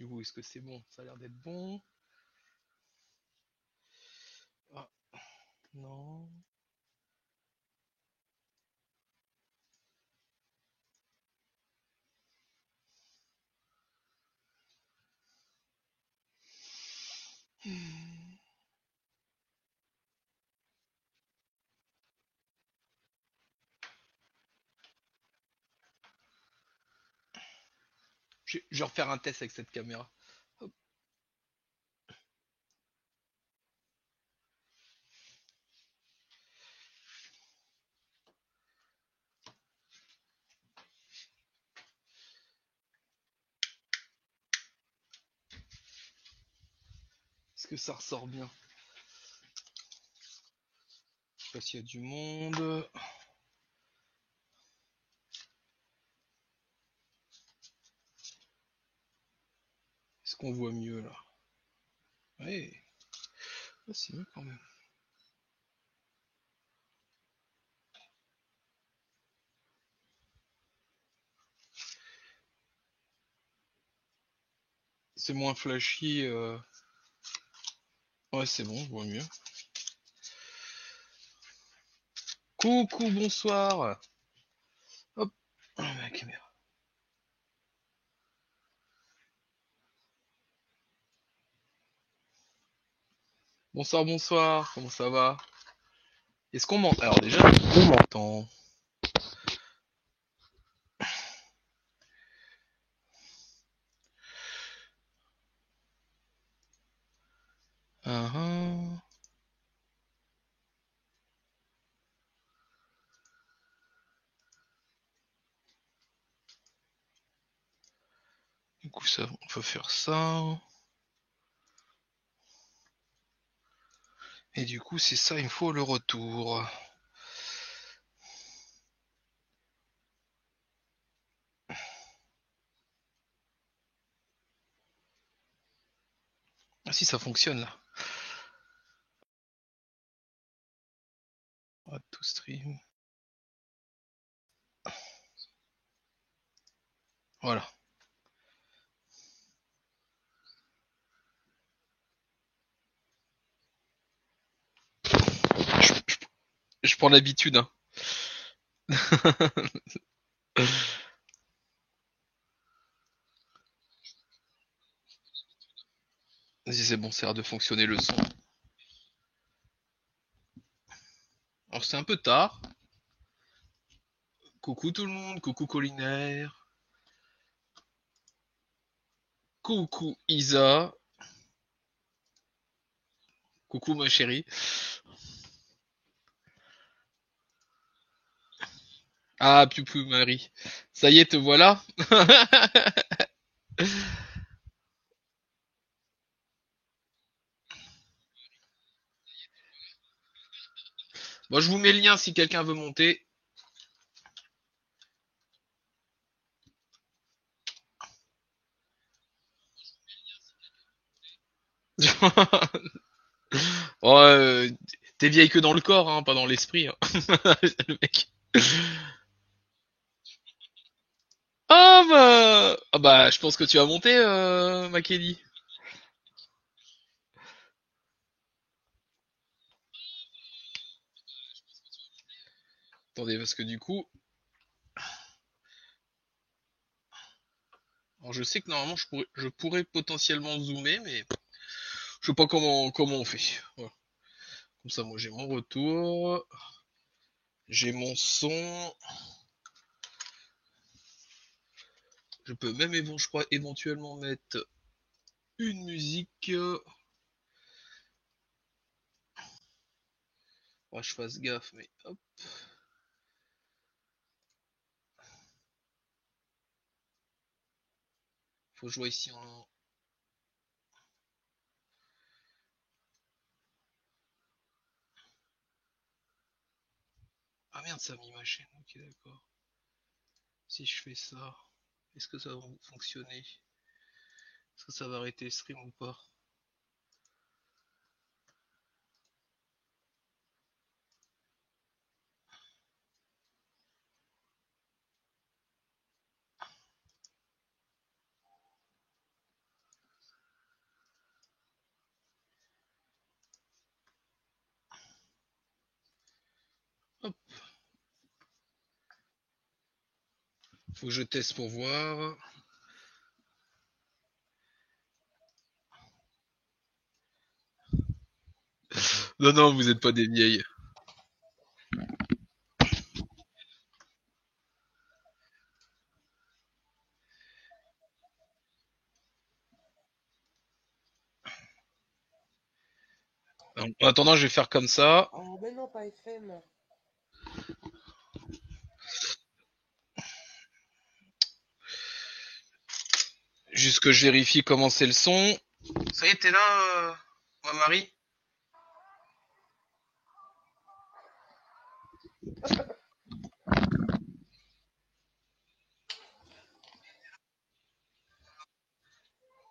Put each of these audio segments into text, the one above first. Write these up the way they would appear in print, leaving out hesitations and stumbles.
Du coup, est-ce que c'est bon? Ça a l'air d'être bon. Ah, non. Hmm. Je vais refaire un test avec cette caméra. Hop. Est-ce que ça ressort bien? Je sais pas s'il y a du monde. Est-ce qu'on voit mieux là? Ouais, ah, c'est mieux quand même. C'est moins flashy. Ouais, c'est bon, je vois mieux. Coucou, bonsoir. Hop, la caméra. Bonsoir, bonsoir. Comment ça va? Est-ce qu'on m'entend? Alors déjà, on m'entend. Ah, ah. Du coup, ça, on peut faire ça. Et du coup, c'est ça, il me faut le retour. Ah si, ça fonctionne là. Add to stream. Voilà. Je, je- je prends l'habitude, hein. Vas-y, c'est bon, ça a l'air de fonctionner le son. Alors c'est un peu tard. Coucou tout le monde, coucou Collinaire, coucou Isa, coucou ma chérie. Ah, Piu Piu Marie. Ça y est, te voilà. Moi, je vous mets le lien si quelqu'un veut monter. Oh, t'es vieille que dans le corps, hein, pas dans l'esprit, hein. Le mec. Ah bah, je pense que tu vas monter, Makedi. Attendez, parce que du coup, alors je sais que normalement je pourrais potentiellement zoomer, mais je sais pas comment on fait. Voilà. Comme ça, moi j'ai mon retour, j'ai mon son. Je peux même, je crois, éventuellement mettre une musique. Faudra que je fasse gaffe, mais hop. Faut que je vois ici en. Ah merde, ça a mis ma chaîne. Ok, d'accord. Si je fais ça, est-ce que ça va fonctionner? Est-ce que ça va arrêter le stream ou pas? Faut que je teste pour voir. Non, non, vous êtes pas des vieilles. En attendant, je vais faire comme ça. Oh, mais non, pas FM. Juste que je vérifie comment c'est le son. Ça y est, t'es là, ma Marie?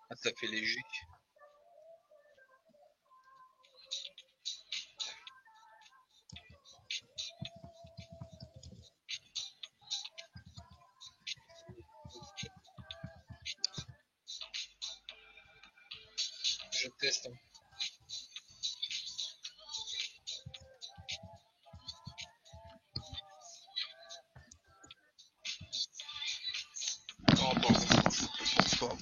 Ah, ça fait léger. Je teste. Oh, pardon.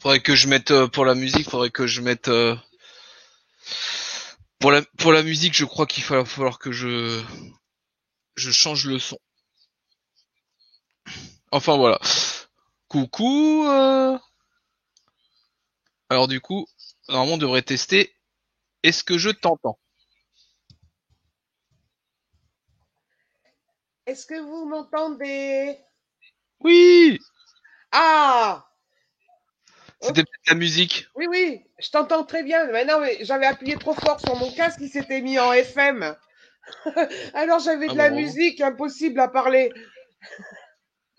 Faudrait que je mette pour la musique, faudrait que je mette pour la musique, je crois qu'il va falloir que je change le son. Enfin voilà. Coucou. Alors du coup, normalement on devrait tester. Est-ce que je t'entends? Est-ce que vous m'entendez? Oui. Ah! C'était Ok. peut-être la musique. Oui, oui, je t'entends très bien. Mais non, mais j'avais appuyé trop fort sur mon casque, il s'était mis en FM. Alors j'avais Ah de bah la bravo. musique, impossible à parler.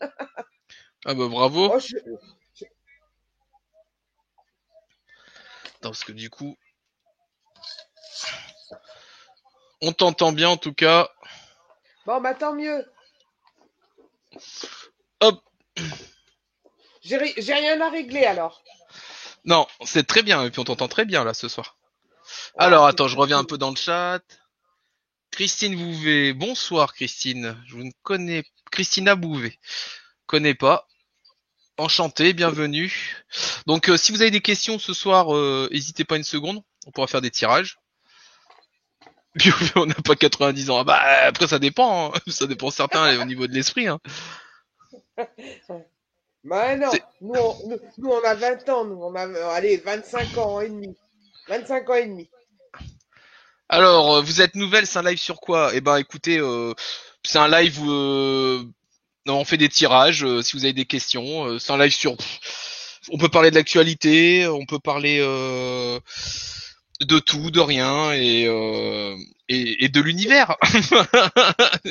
Ah bah bravo. Oh, Attends, parce que du coup, on t'entend bien en tout cas. bon, bah tant mieux. Hop. J'ai rien à régler alors. Non, c'est très bien. Et puis on t'entend très bien là ce soir. Ah, Alors c'est attends, je très reviens un cool. peu dans le chat. Christine Bouvet. Bonsoir Christine. Je vous ne connais Christina Bouvet. Connais pas. Enchanté, bienvenue. Donc si vous avez des questions ce soir, n'hésitez pas une seconde. On pourra faire des tirages. Puis on n'a pas 90 ans. Ah bah après ça dépend. Hein. Ça dépend certains au niveau de l'esprit. Hein. Bah non, C'est... nous, on a 20 ans, nous, on a, allez, 25 ans et demi. 25 ans et demi. Alors vous êtes nouvelle, c'est un live sur quoi? Eh ben écoutez, c'est un live où non, on fait des tirages. Si vous avez des questions, c'est un live sur. On peut parler de l'actualité, on peut parler de tout, de rien et de l'univers.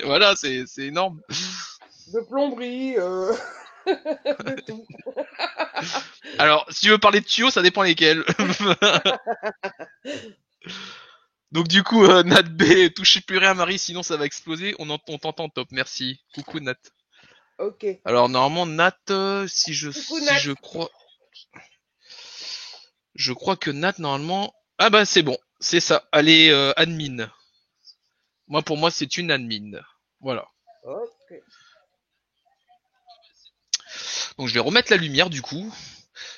Voilà, c'est énorme. De plomberie, de tout. Alors, si tu veux parler de tuyaux, ça dépend lesquels. Donc du coup, Nat B, touchez plus rien Marie, sinon ça va exploser. On t'entend top, merci. Coucou Nat. Ok. Alors normalement Nat, si Coucou si Nat. je crois que Nat normalement, ah bah c'est bon, c'est ça. Elle est admin. Moi pour moi c'est une admin. Voilà. Ok. Donc je vais remettre la lumière du coup.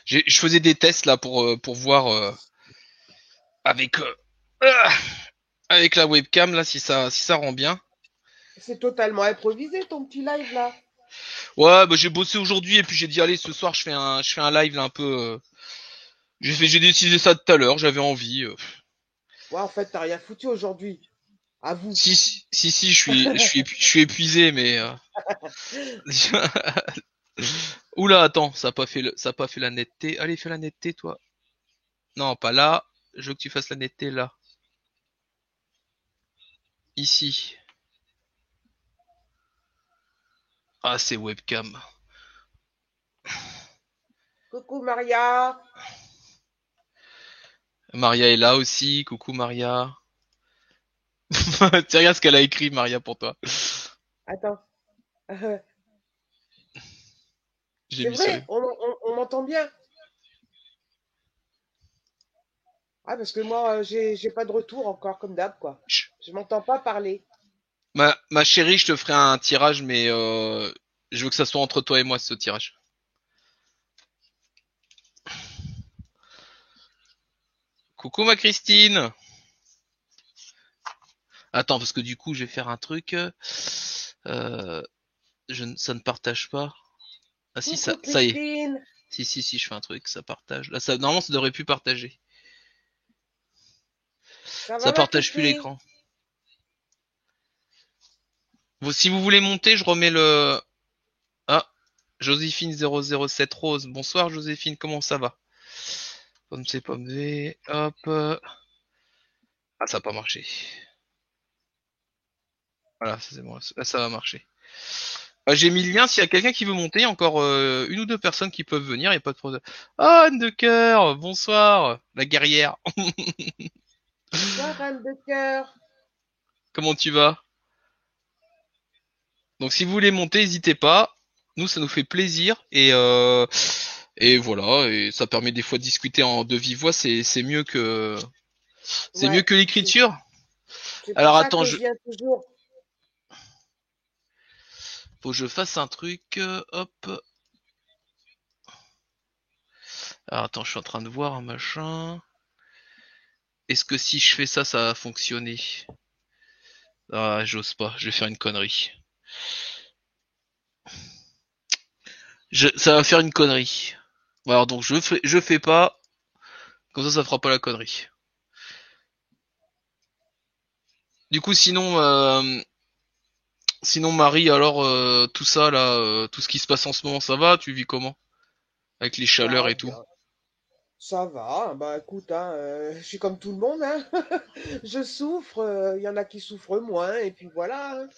Je faisais des tests là pour voir avec avec la webcam là si ça rend bien. C'est totalement improvisé ton petit live là. Ouais, bah j'ai bossé aujourd'hui et puis j'ai dit allez ce soir je fais un live là un peu. J'ai décidé ça tout à l'heure, j'avais envie. Ouais, en fait, t'as rien foutu aujourd'hui. Avoue. Si, je suis épuisé mais. Oula attends, ça a pas fait la netteté. Allez fais la netteté toi. Non pas là. Je veux que tu fasses la netteté là. Ici. Ah c'est webcam. Coucou Maria. Maria est là aussi. Coucou Maria. Tiens, regarde ce qu'elle a écrit, Maria, pour toi. Attends. J'ai C'est mis ça. vrai, on m'entend bien. Ah, parce que moi, j'ai pas de retour encore, comme d'hab, quoi. Chut. Je m'entends pas parler. Ma chérie, je te ferai un tirage, mais je veux que ça soit entre toi et moi ce tirage. Coucou ma Christine. Attends, parce que du coup, je vais faire un truc. Euh, ça ne partage pas. Ah si, Coucou ça y est. Christine, Si, je fais un truc, ça partage. Là, ça, normalement, ça devrait plus partager. ça va Ça ma partage plus Christine? l'écran. Si vous voulez monter, je remets le... Ah, Joséphine 007 Rose. Bonsoir Joséphine, comment ça va? Pomme C, pomme V, hop. Ah, ça a pas marché. Voilà, c'est bon, là, ça va marcher. J'ai mis le lien, s'il y a quelqu'un qui veut monter, encore une ou deux personnes qui peuvent venir, y a pas de problème. Oh, Anne de cœur, bonsoir, la guerrière. Bonsoir Anne de cœur. Comment tu vas? Donc si vous voulez monter, n'hésitez pas. Nous, ça nous fait plaisir et voilà. Et ça permet des fois de discuter en de vive voix. C'est mieux Ouais, que l'écriture. c'est pour Alors ça attends, que je viens toujours. faut que je fasse un truc. Hop. Alors attends, je suis en train de voir un machin. Est-ce que si je fais ça, ça va fonctionner? Ah, j'ose pas. Je vais faire une connerie. Ça va faire une connerie. Alors donc je fais pas. Comme ça fera pas la connerie. Du coup, sinon Marie, alors tout ça là, tout ce qui se passe en ce moment, ça va? Tu vis comment? Avec les chaleurs Bah, et tout. bien. Ça va, bah écoute, hein, je suis comme tout le monde, hein. Je souffre, il y en a qui souffrent moins, et puis voilà, hein.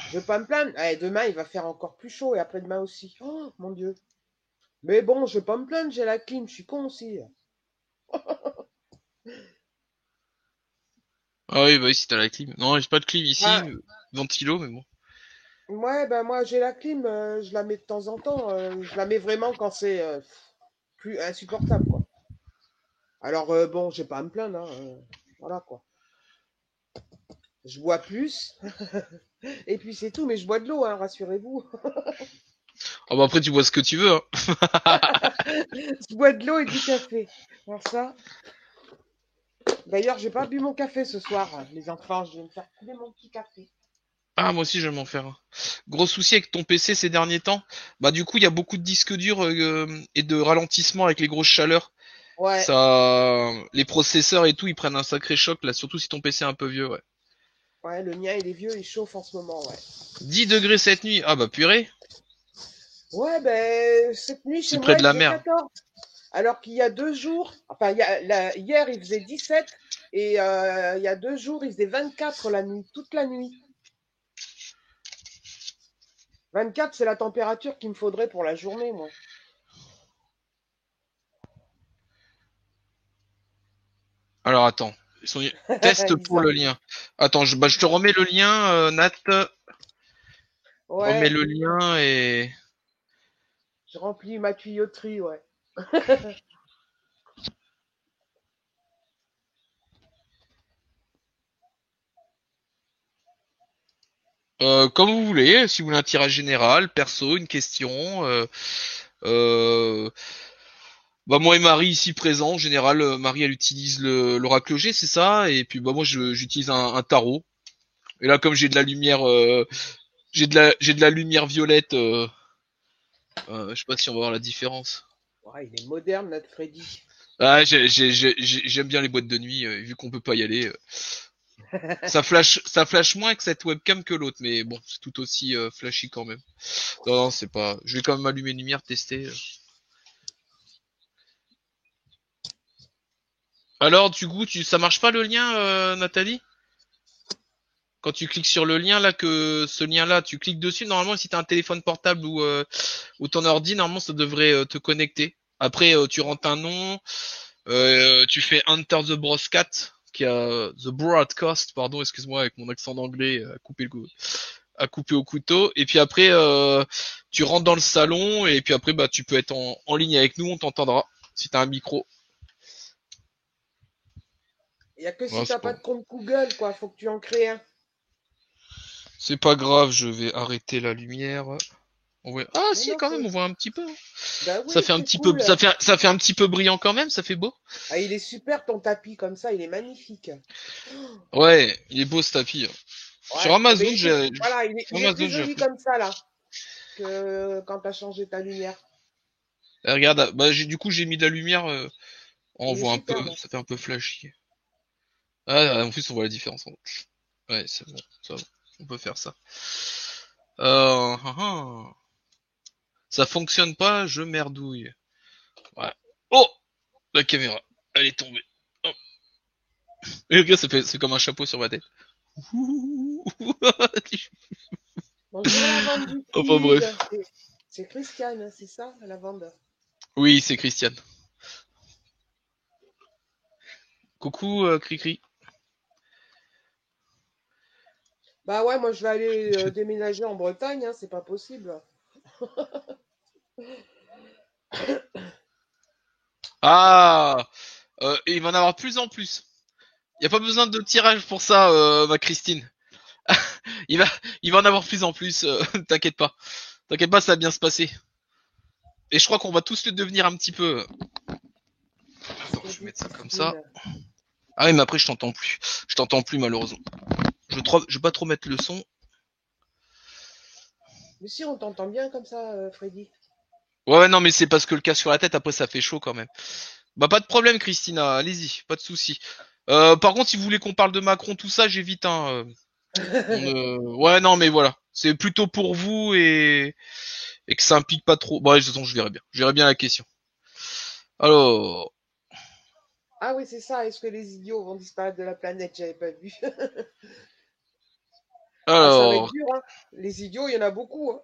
Je vais pas me plaindre. Eh, demain, il va faire encore plus chaud, et après-demain aussi. Oh, mon Dieu. Mais bon, je vais pas me plaindre, j'ai la clim, je suis con aussi. Ah oui, bah oui, si t'as la clim. Non, j'ai pas de clim ici, Ah, ventilo, mais bon. ouais, ben moi j'ai la clim, je la mets de temps en temps, je la mets vraiment quand c'est plus insupportable, quoi. Alors bon, j'ai pas à me plaindre, hein, voilà quoi. Je bois plus, et puis c'est tout, mais je bois de l'eau, hein, rassurez-vous. Ah bah après tu bois ce que tu veux, hein. Je bois de l'eau et du café. Alors ça. D'ailleurs, j'ai pas bu mon café ce soir, les enfants, je vais me faire couler mon petit café. Ah moi aussi je vais m'en faire un. Gros souci avec ton PC ces derniers temps. Bah du coup il y a beaucoup de disques durs et de ralentissement avec les grosses chaleurs. Ouais, Ça, les processeurs et tout, ils prennent un sacré choc là, surtout si ton PC est un peu vieux, ouais. ouais, le mien il est vieux, il chauffe en ce moment, ouais. 10 degrés cette nuit. Ah bah purée, Ouais, ben cette nuit c'est chez près moi de il la fait mer. 14. Alors qu'il y a 2 jours, enfin hier il faisait 17 et il y a 2 jours il faisait 24 la nuit, toute la nuit. 24 c'est la température qu'il me faudrait pour la journée, moi. Alors attends, test Ils pour le abusent. lien. Attends, je te remets le lien, Nat. Remets Ouais, le lien et je remplis ma tuyauterie, ouais. comme vous voulez. Si vous voulez un tirage général, perso, une question. Euh, Bah moi et Marie ici présents, en général, Marie elle utilise l'oracle G, c'est ça, et puis bah moi j'utilise un tarot. Et là comme j'ai de la lumière, j'ai de la lumière violette, je sais pas si on va voir la différence. Ouais, il est moderne, notre Freddy. Ah, j'aime bien les boîtes de nuit, vu qu'on peut pas y aller. Ça flash moins que cette webcam que l'autre, mais bon, c'est tout aussi flashy quand même. Non, non, c'est pas. Je vais quand même allumer une lumière, tester. Alors, du coup, ça marche pas le lien, Nathalie? Quand tu cliques sur le lien là, que ce lien-là, tu cliques dessus. Normalement, si t'as un téléphone portable ou ton ordi, normalement, ça devrait te connecter. Après, tu rentres un nom, tu fais Enter the Broadcast, qui a the broadcast, pardon, excuse-moi, avec mon accent d'anglais à couper au couteau. Et puis après, tu rentres dans le salon et puis après, bah, tu peux être en ligne avec nous, on t'entendra. Si t'as un micro. Il y a que si Ouais, t'as c'est pas pas... de compte Google, quoi. Faut que tu en crées un. c'est pas grave, je vais arrêter la lumière. Ah Mais si, non, quand même, on voit un petit peu. bah Ça oui, fait un c'est petit peu, cool. ça fait un petit peu brillant quand même, ça fait beau. Ah, il est super ton tapis comme ça, il est magnifique. Ouais, il est beau ce tapis. Sur Ouais, eh ben, Amazon, voilà, sur il est Amazon, plus j'ai joli appris. comme ça là que quand t'as changé ta lumière. Regarde, bah du coup j'ai mis de la lumière, on Il est voit un peu, superbe. ça fait un peu flashy. Ah, en plus on voit la différence. Ouais, c'est bon, ça va. On peut faire ça. Ah, ah. Ça fonctionne pas, je merdouille. Ouais. Oh, la caméra, elle est tombée. Oh. Et regarde, c'est comme un chapeau sur ma tête. Bonjour la vente du Enfin sud. bref. C'est Christiane, hein, c'est ça, la vente. Oui, c'est Christiane. Coucou, Cricri. Bah ouais, moi je vais aller déménager en Bretagne, hein, c'est pas possible. Ah, et il va en avoir de plus en plus. Y a pas besoin de tirage pour ça, ma Christine. Il va, il va en avoir de plus en plus. T'inquiète pas. T'inquiète pas, ça va bien se passer. Et je crois qu'on va tous le devenir un petit peu. Qu'est-ce Attends, qu'elle je vais dit, mettre ça comme ça. Christine? Ah oui, mais après je t'entends plus. Je t'entends plus malheureusement. Je vais pas trop mettre le son. Mais si, on t'entend bien comme ça, Freddy. Ouais, non, mais c'est parce que le casque sur la tête, après ça fait chaud quand même. Bah pas de problème, Christina. Allez-y, pas de souci. Par contre, si vous voulez qu'on parle de Macron, tout ça, j'évite. Hein. Ouais, non, mais voilà. C'est plutôt pour vous et que ça implique pas trop. Bon, de toute façon, je verrai bien. Je verrai bien la question. Alors, Ah oui, c'est ça, est-ce que les idiots vont disparaître de la planète? J'avais pas vu. Ah, ça va être alors, dur, hein. Les idiots, il y en a beaucoup, hein.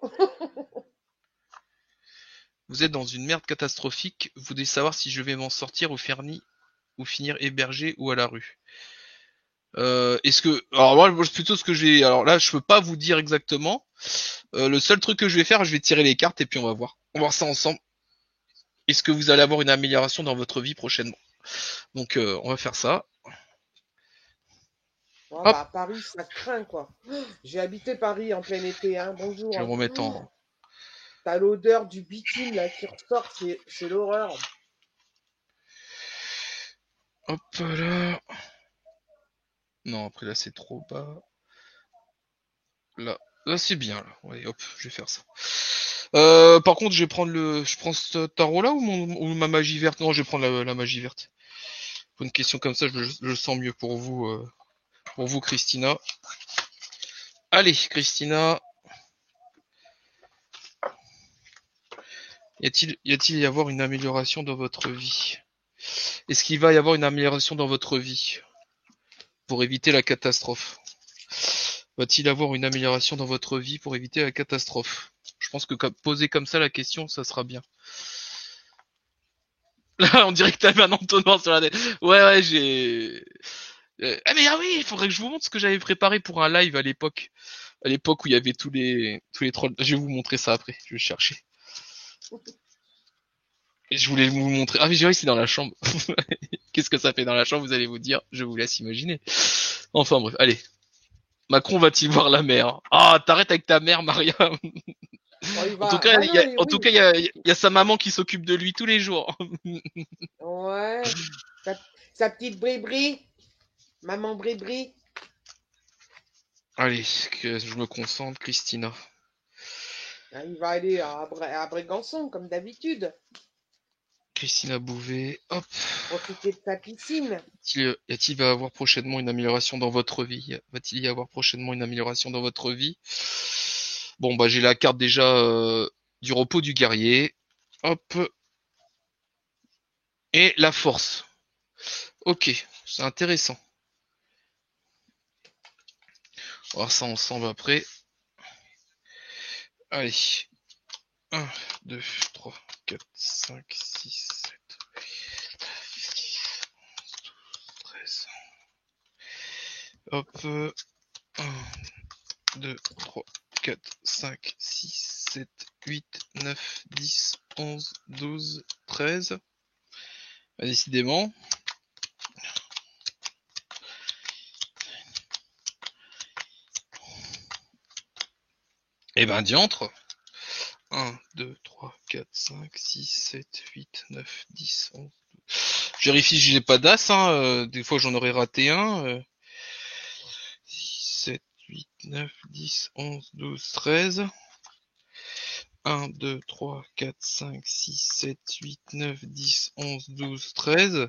vous êtes dans une merde catastrophique. Vous devez savoir si je vais m'en sortir ou finir hébergé ou à la rue. Est-ce que, alors moi, plutôt ce que j'ai, alors là, je peux pas vous dire exactement. Le seul truc que je vais faire, je vais tirer les cartes et puis on va voir. On va voir ça ensemble. Est-ce que vous allez avoir une amélioration dans votre vie prochainement? Donc, on va faire ça. Ah Hop, bah, Paris, ça craint, quoi. J'ai habité Paris en plein été, hein. Bonjour, je vais hein. me remettre en. T'as l'odeur du bitume, là, qui ressort, c'est l'horreur. Hop là. Non, après là c'est trop bas. Là c'est bien là. Ouais, hop, je vais faire ça. Par contre, je prends ce tarot là ou ma magie verte? Non, je vais prendre la magie verte. Pour une question comme ça, je le sens mieux pour vous, Christina. Allez, Christina, y a-t-il y avoir une amélioration dans votre vie? Est-ce qu'il va y avoir une amélioration dans votre vie pour éviter la catastrophe? Va-t-il avoir une amélioration dans votre vie pour éviter la catastrophe? Je pense que poser comme ça la question, ça sera bien. Là, on dirait que t'avais un entonnoir sur la tête. Ouais, ouais, j'ai. Ah mais ah oui, il faudrait que je vous montre ce que j'avais préparé pour un live à l'époque. À l'époque où il y avait tous les trolls. Je vais vous montrer ça après. Je vais chercher. Et je voulais vous montrer. Ah mais j'ai c'est dans la chambre. Qu'est-ce que ça fait dans la chambre? Vous allez vous dire. Je vous laisse imaginer. Enfin bref, allez. Macron va-t-il voir la mer? Ah, t'arrêtes avec ta mère, Maria. Bon, il En tout va. cas, Bah non, en tout oui. cas, il y a sa maman qui s'occupe de lui tous les jours. Ouais. Sa, sa petite bri-bri. Maman bri-bri. Allez, que je me concentre, Christina. Ah, il va aller à Brégançon, comme d'habitude. Christina Bouvet. Hop. Profiter de sa piscine. Y a-t-il va avoir prochainement une amélioration dans votre vie? Va-t-il y avoir prochainement une amélioration dans votre vie? Bon, bah j'ai la carte déjà du repos du guerrier. Hop. Et la force. Ok, c'est intéressant. On va voir ça ensemble après. Allez. 1, 2, 3, 4, 5, 6, 7, 13. Hop. 1, 2, 3, 4, 5, 6, 7, 8, 9, 10, 11, 12, 13. Décidément. Eh ben, diantre. 1, 2, 3, 4, 5, 6, 7, 8, 9, 10, 11. Je vérifie si j'ai pas d'as, hein. Des fois j'en aurais raté un. 6, 7, 8, 9, 10, 11, 12, 13. 1, 2, 3, 4, 5, 6, 7, 8, 9, 10, 11, 12, 13.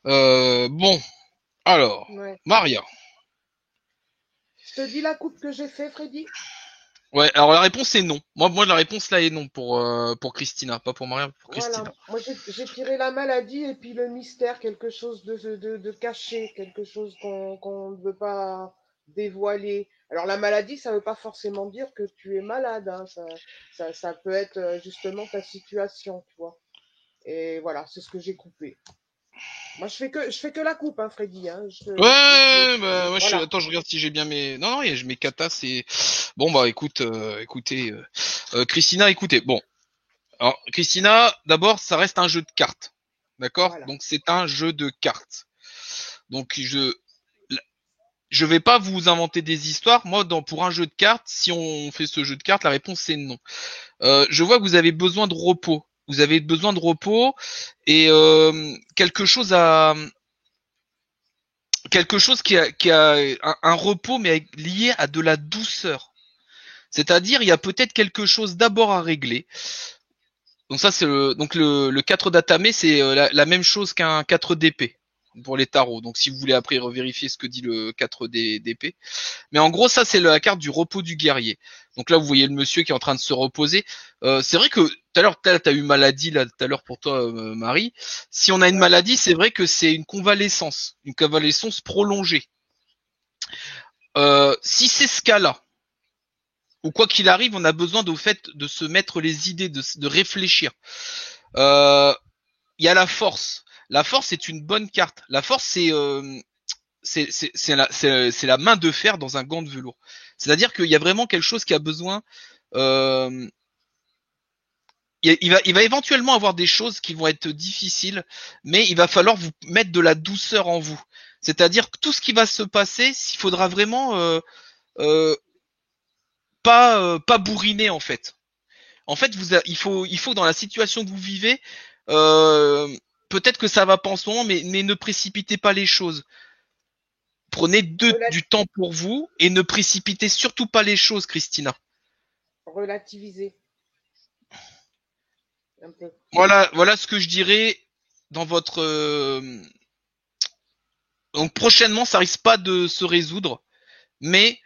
Bon, alors, Ouais. Maria. Je te dis la coupe que j'ai fait, Freddy? Ouais, alors la réponse est non. Moi la réponse là est non pour Christina, pas pour Maria, pour Christina. Voilà. Moi, j'ai tiré la maladie et puis le mystère, quelque chose de caché, quelque chose qu'on ne veut pas dévoiler. Alors, la maladie, ça ne veut pas forcément dire que tu es malade, hein. Ça peut être justement ta situation, tu vois. Et voilà, c'est ce que j'ai coupé. Moi, je fais que la coupe, hein, Freddy, hein. Ouais, bah moi Voilà. attends, je regarde si j'ai bien mes. Non, non, mes katas, c'est bon bah écoute, écoutez, Christina, écoutez, bon. Alors Christina, d'abord, ça reste un jeu de cartes, d'accord? Voilà. Donc c'est un jeu de cartes. Donc je vais pas vous inventer des histoires. Moi, pour un jeu de cartes, si on fait ce jeu de cartes, la réponse c'est non. Je vois que vous avez besoin de repos. Vous avez besoin de repos et quelque chose qui a un repos mais lié à de la douceur. C'est-à-dire, il y a peut-être quelque chose d'abord à régler. Donc ça, c'est le 4 d'Atame, c'est la même chose qu'un 4 d'épée pour les tarots. Donc si vous voulez après revérifier ce que dit le 4 d'épée. Mais en gros, ça, c'est la carte du repos du guerrier. Donc là, vous voyez le monsieur qui est en train de se reposer. C'est vrai que tout à l'heure, t'as eu maladie là tout à l'heure pour toi, Marie. Si on a une Ouais. maladie, c'est vrai que c'est une convalescence prolongée. Si c'est ce cas-là, ou quoi qu'il arrive, on a besoin de fait de se mettre les idées, de réfléchir. Euh, Il y a la force. La force est une bonne carte. La force, c'est la main de fer dans un gant de velours. C'est-à-dire qu'il y a vraiment quelque chose qui a besoin. Euh, il va éventuellement avoir des choses qui vont être difficiles, mais il va falloir vous mettre de la douceur en vous. C'est-à-dire que tout ce qui va se passer, il faudra vraiment euh, pas bourriner en fait. En fait, il faut dans la situation que vous vivez, euh, peut-être que ça va pas en ce moment, mais ne précipitez pas les choses. Prenez du temps pour vous et ne précipitez surtout pas les choses, Christina. Relativiser un peu. Voilà ce que je dirais dans votre. Donc prochainement, ça risque pas de se résoudre, mais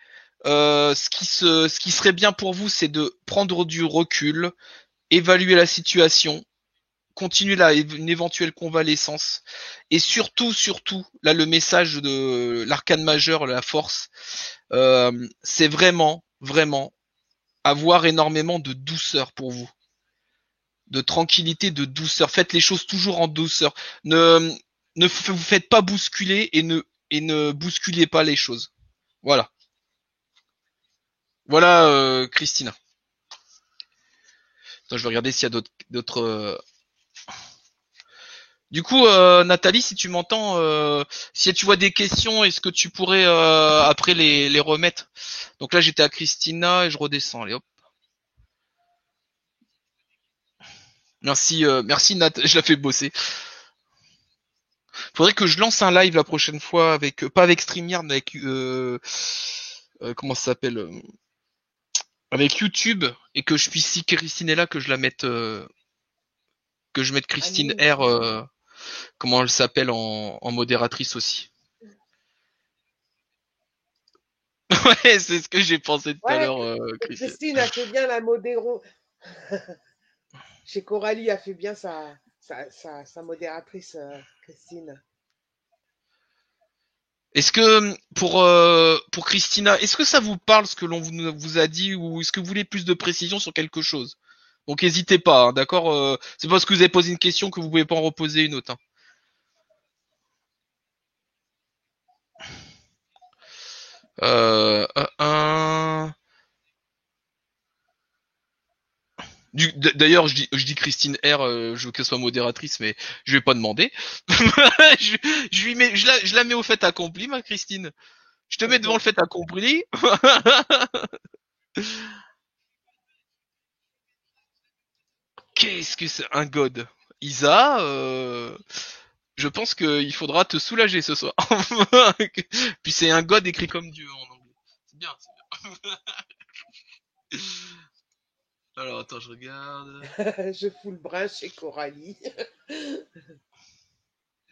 ce qui serait bien pour vous, c'est de prendre du recul, évaluer la situation, continuer une éventuelle convalescence, et surtout, là le message de l'arcane majeur, la force, c'est vraiment avoir énormément de douceur pour vous, de tranquillité, de douceur. Faites les choses toujours en douceur. Ne ne vous faites pas bousculer et ne bousculez pas les choses. Voilà. Voilà, Christina. Attends, je vais regarder s'il y a d'autres. Du coup, Nathalie, si tu m'entends, si tu vois des questions, est-ce que tu pourrais après les remettre? Donc là, j'étais à Christina et je redescends. Allez, hop. Merci, merci Nat, je la fais bosser. Faudrait que je lance un live la prochaine fois avec pas avec StreamYard, mais avec comment ça s'appelle avec YouTube et que je puisse si Christine est là que je la mette que je mette Christine Anime. R comment elle s'appelle en modératrice aussi. Ouais, c'est ce que j'ai pensé tout à Ouais, l'heure, Christine. Christine a fait bien la modéro. Chez Coralie a fait bien sa modératrice, Christine. Est-ce que pour Christina, est-ce que ça vous parle ce que l'on vous a dit ou est-ce que vous voulez plus de précision sur quelque chose? Donc n'hésitez pas, hein, d'accord. C'est pas parce que vous avez posé une question que vous pouvez pas en reposer une autre. Hein. Euh, un, D'ailleurs, je dis Christine R, je veux qu'elle soit modératrice, mais je vais pas demander. je, je la mets au fait accompli, ma Christine. Je te mets devant le fait accompli. Qu'est-ce que c'est un god? Isa, je pense qu'il faudra te soulager ce soir. Puis c'est un god écrit comme Dieu en anglais. C'est bien, c'est bien. Alors attends, je regarde. Je fous le brin chez Coralie.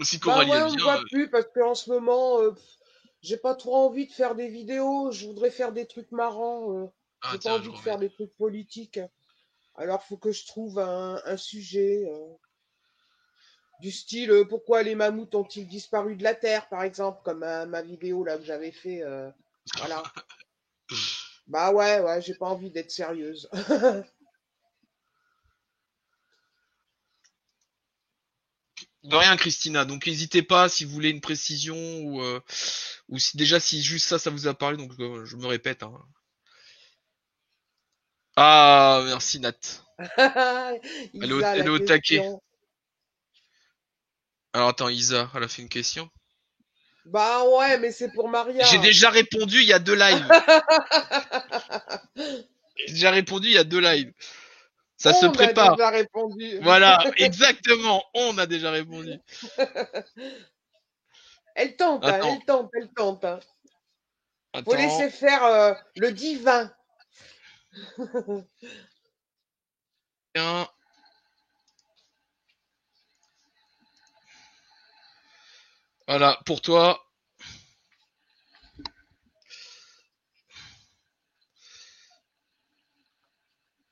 Si Bah Coralie ouais, elle on me vient. voit plus parce qu'en ce moment, j'ai pas trop envie de faire des vidéos. Je voudrais faire des trucs marrants. Ah J'ai pas tiens, je envie de remets. faire des trucs politiques. Alors, faut que je trouve un sujet du style pourquoi les mammouths ont-ils disparu de la Terre, par exemple, comme ma vidéo là que j'avais fait. Voilà. Bah ouais, ouais, j'ai pas envie d'être sérieuse. De rien, Christina. Donc n'hésitez pas si vous voulez une précision ou si déjà si juste ça vous a parlé. Donc je me répète. Hein. Ah merci Nat. Isa, Elle la est au taquet. question. Alors attends, Isa, elle a fait une question. Bah ouais, mais c'est pour J'ai Maria. déjà répondu il y a 2 lives. J'ai déjà répondu il y a 2 lives. Ça se On a prépare. déjà répondu. Voilà, exactement. On a déjà répondu. Elle tente, hein, Attends, elle tente, elle tente. Hein. Faut attends. laisser faire le divin. Tiens. Voilà, pour toi.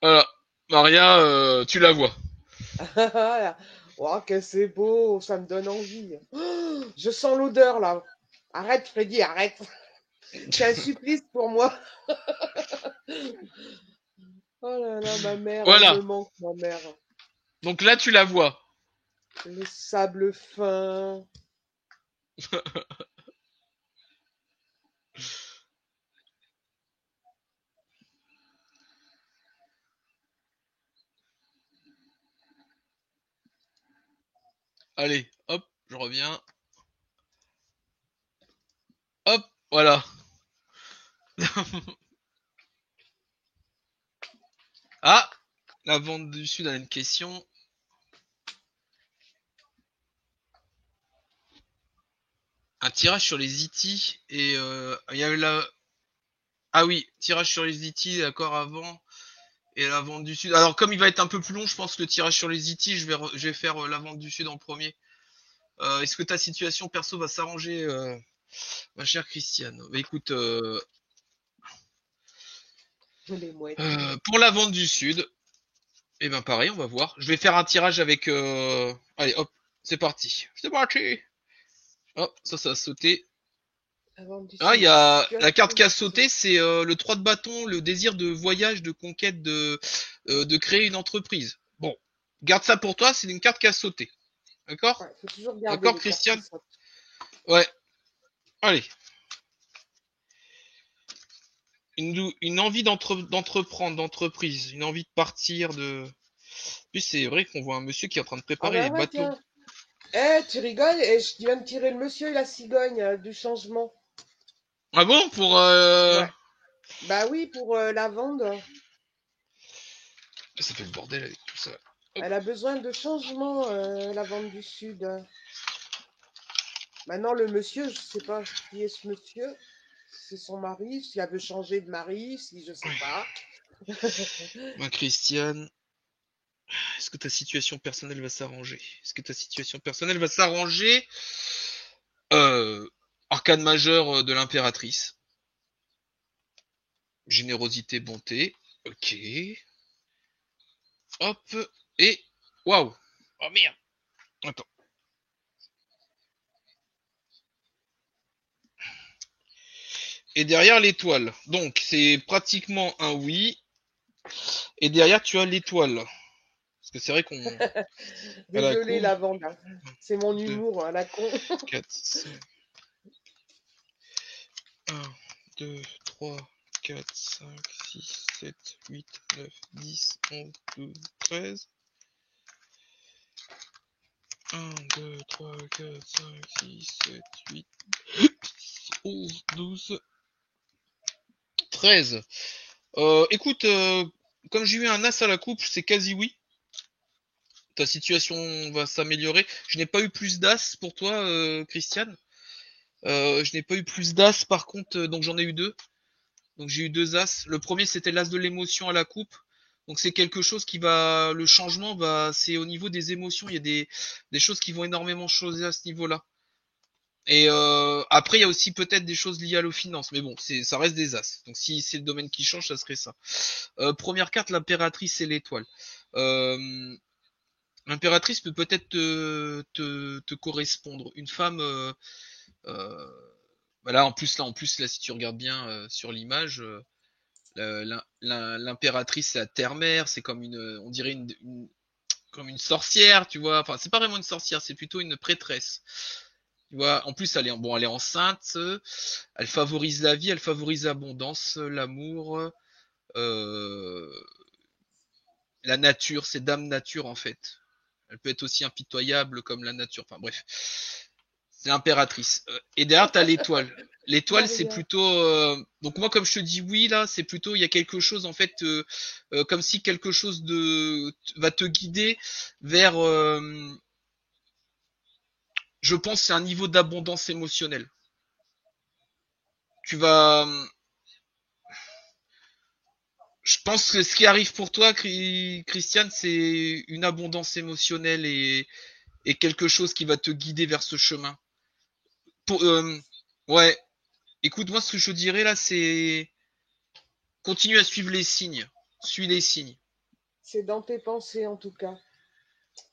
Voilà. Maria, tu la vois. Oh, que c'est beau, ça me donne envie. Oh, je sens l'odeur là. Arrête, Freddy, arrête. C'est un supplice pour moi. Oh là là, ma mère, elle Voilà. me manque, ma mère. Donc là, tu la vois. Les sables fins. Allez, hop, je reviens. Hop, voilà. Ah, la vente du Sud a une question. Un tirage sur les IT et il y a eu la. Ah oui, tirage sur les IT, d'accord, avant. Et la vente du Sud. Alors comme il va être un peu plus long, je pense que le tirage sur les IT, je vais faire la vente du Sud en premier. Est-ce que ta situation perso va s'arranger, ma chère Christiane? Bah écoute, Les mouettes. pour la vente du Sud, eh ben pareil, on va voir. Je vais faire un tirage avec. Allez, hop, c'est parti. C'est parti. Hop, ça a sauté. Avant du Ah, il sud, y a la carte situation. qui a sauté, c'est le 3 de bâton, le désir de voyage, de conquête, de créer une entreprise. Bon, garde ça pour toi, c'est une carte qui a sauté. D'accord? Ouais, faut toujours garder D'accord, les cartes qui Christiane? sautent. Ouais. Allez. Une envie d'entreprendre, d'entreprise, une envie de partir, de. En plus, c'est vrai qu'on voit un monsieur qui est en train de Ah préparer bah les ouais, bateaux. tiens. Eh, tu rigoles? Et je viens de tirer le monsieur et la cigogne du changement. Ah bon? Pour Ouais. Bah oui, pour la vendre. ça fait le bordel avec tout ça. Hop. Elle a besoin de changement, la vente du sud. Maintenant, le monsieur, je sais pas qui est ce monsieur. C'est son mari, si elle veut changer de mari, si je sais pas. Ma Christiane, est-ce que ta situation personnelle va s'arranger? Est-ce que ta situation personnelle va s'arranger? Euh, Arcane majeur de l'impératrice. Générosité, bonté. Ok. Hop. Et. Waouh. Oh merde. Attends. Et derrière l'étoile. Donc, c'est pratiquement un oui. Et derrière, tu as l'étoile. Parce que c'est vrai qu'on. À la Désolée, cour. la vente. C'est mon 2, humour à la con. 4, 5. 1, 2, 3, 4, 5, 6, 7, 8, 9, 10, 11, 12, 13. 1, 2, 3, 4, 5, 6, 7, 8, 11, 12, 13. Écoute, comme j'ai eu un as à la coupe, c'est quasi oui. Ta situation va s'améliorer. Je n'ai pas eu plus d'as pour toi, Christiane. Je n'ai pas eu plus d'as, par contre, donc j'en ai eu deux. Donc j'ai eu deux as. Le premier, c'était l'as de l'émotion à la coupe. Donc c'est quelque chose qui va, le changement va, c'est au niveau des émotions. Il y a des choses qui vont énormément changer à ce niveau-là. Et après, il y a aussi peut-être des choses liées à la finance, mais bon, ça reste des as. Donc si c'est le domaine qui change, ça serait ça. Première carte, l'impératrice et l'étoile. Euh, l'impératrice peut peut-être te correspondre. Une femme, euh, voilà, en plus, là, si tu regardes bien sur l'image, l'impératrice, c'est la terre-mère, c'est comme on dirait comme une sorcière, tu vois. Enfin, c'est pas vraiment une sorcière, c'est plutôt une prêtresse. Tu vois, en plus, elle est enceinte, elle favorise la vie, elle favorise l'abondance, l'amour, euh, la nature, c'est dame nature en fait. Elle peut être aussi impitoyable comme la nature. Enfin bref, c'est l'impératrice. Et derrière, t'as l'étoile. L'étoile, c'est Maria. plutôt. Donc moi, comme je te dis oui là, c'est plutôt il y a quelque chose en fait, comme si quelque chose va te guider vers. Je pense c'est un niveau d'abondance émotionnelle. Tu vas, je pense que ce qui arrive pour toi, Christiane, c'est une abondance émotionnelle et quelque chose qui va te guider vers ce chemin. Pour, ouais, écoute, moi, ce que je dirais là, c'est continue à suivre les signes. Suis les signes. C'est dans tes pensées en tout cas.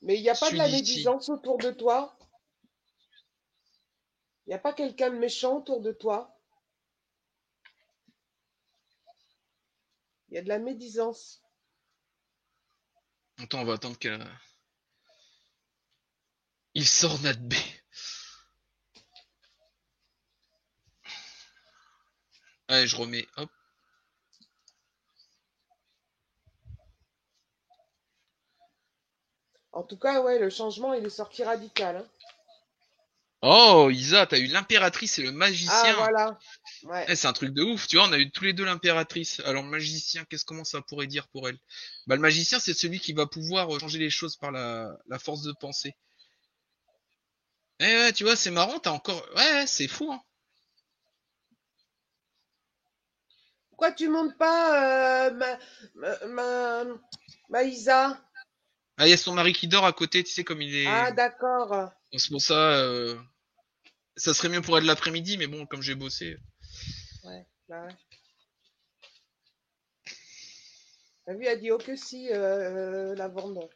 Mais il n'y a pas de Suis la les signes. médisance autour de toi? Il n'y a pas quelqu'un de méchant autour de toi? Il y a de la médisance. Attends, on va attendre qu'elle. Il sort Nat B. Allez, je remets. Hop. En tout cas, ouais, le changement, il est sorti radical, hein. Oh, Isa, t'as eu l'impératrice et le Ah, magicien. voilà. Ouais. C'est un truc de ouf, tu vois, on a eu tous les deux l'impératrice. Alors le magicien, comment ça pourrait dire pour elle? Bah le magicien, c'est celui qui va pouvoir changer les choses par la force de pensée. Eh ouais, tu vois, c'est marrant, t'as encore. Ouais, c'est fou, hein. Pourquoi tu montes pas, Maïsa? Ah, il y a son mari qui dort à côté, tu sais, comme il est. Ah, d'accord. C'est pour ça, ça serait mieux pour elle l'après-midi, mais bon, comme j'ai bossé. Ouais, bah ouais. T'as vu, elle dit oh que si, la vendre.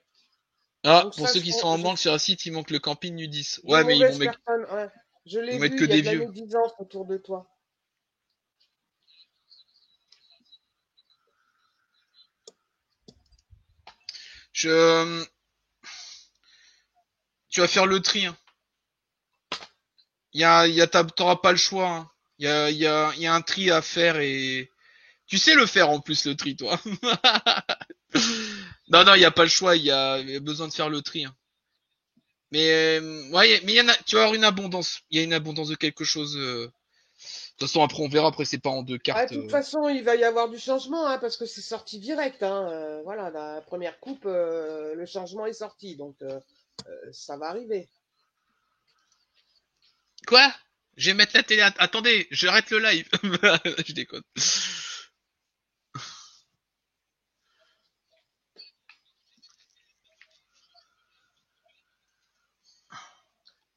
Ah, Donc pour ça, ceux qui sont en manque sur un site, il manque le camping nudiste. des Ouais, mais ils vont mauvaises mettre, personnes, ouais. Je ils l'ai vont mettre vu, que il y a des de la vieux. médisance autour de toi. Je, tu vas faire le tri, hein. T'auras pas le choix, hein. Il y a un tri à faire et tu sais le faire en plus le tri, toi. Non, non, il y a pas le choix. Il y a besoin de faire le tri, hein. Mais ouais, mais il y en a. Tu vas avoir une abondance. Il y a une abondance de quelque chose. De toute façon, après on verra. Après, c'est pas en deux Ah, de cartes. toute façon, il va y avoir du changement, hein, parce que c'est sorti direct, hein. Voilà, la première coupe, le changement est sorti, donc ça va arriver. Quoi? Je vais mettre la télé. Attendez, j'arrête le live. Je déconne.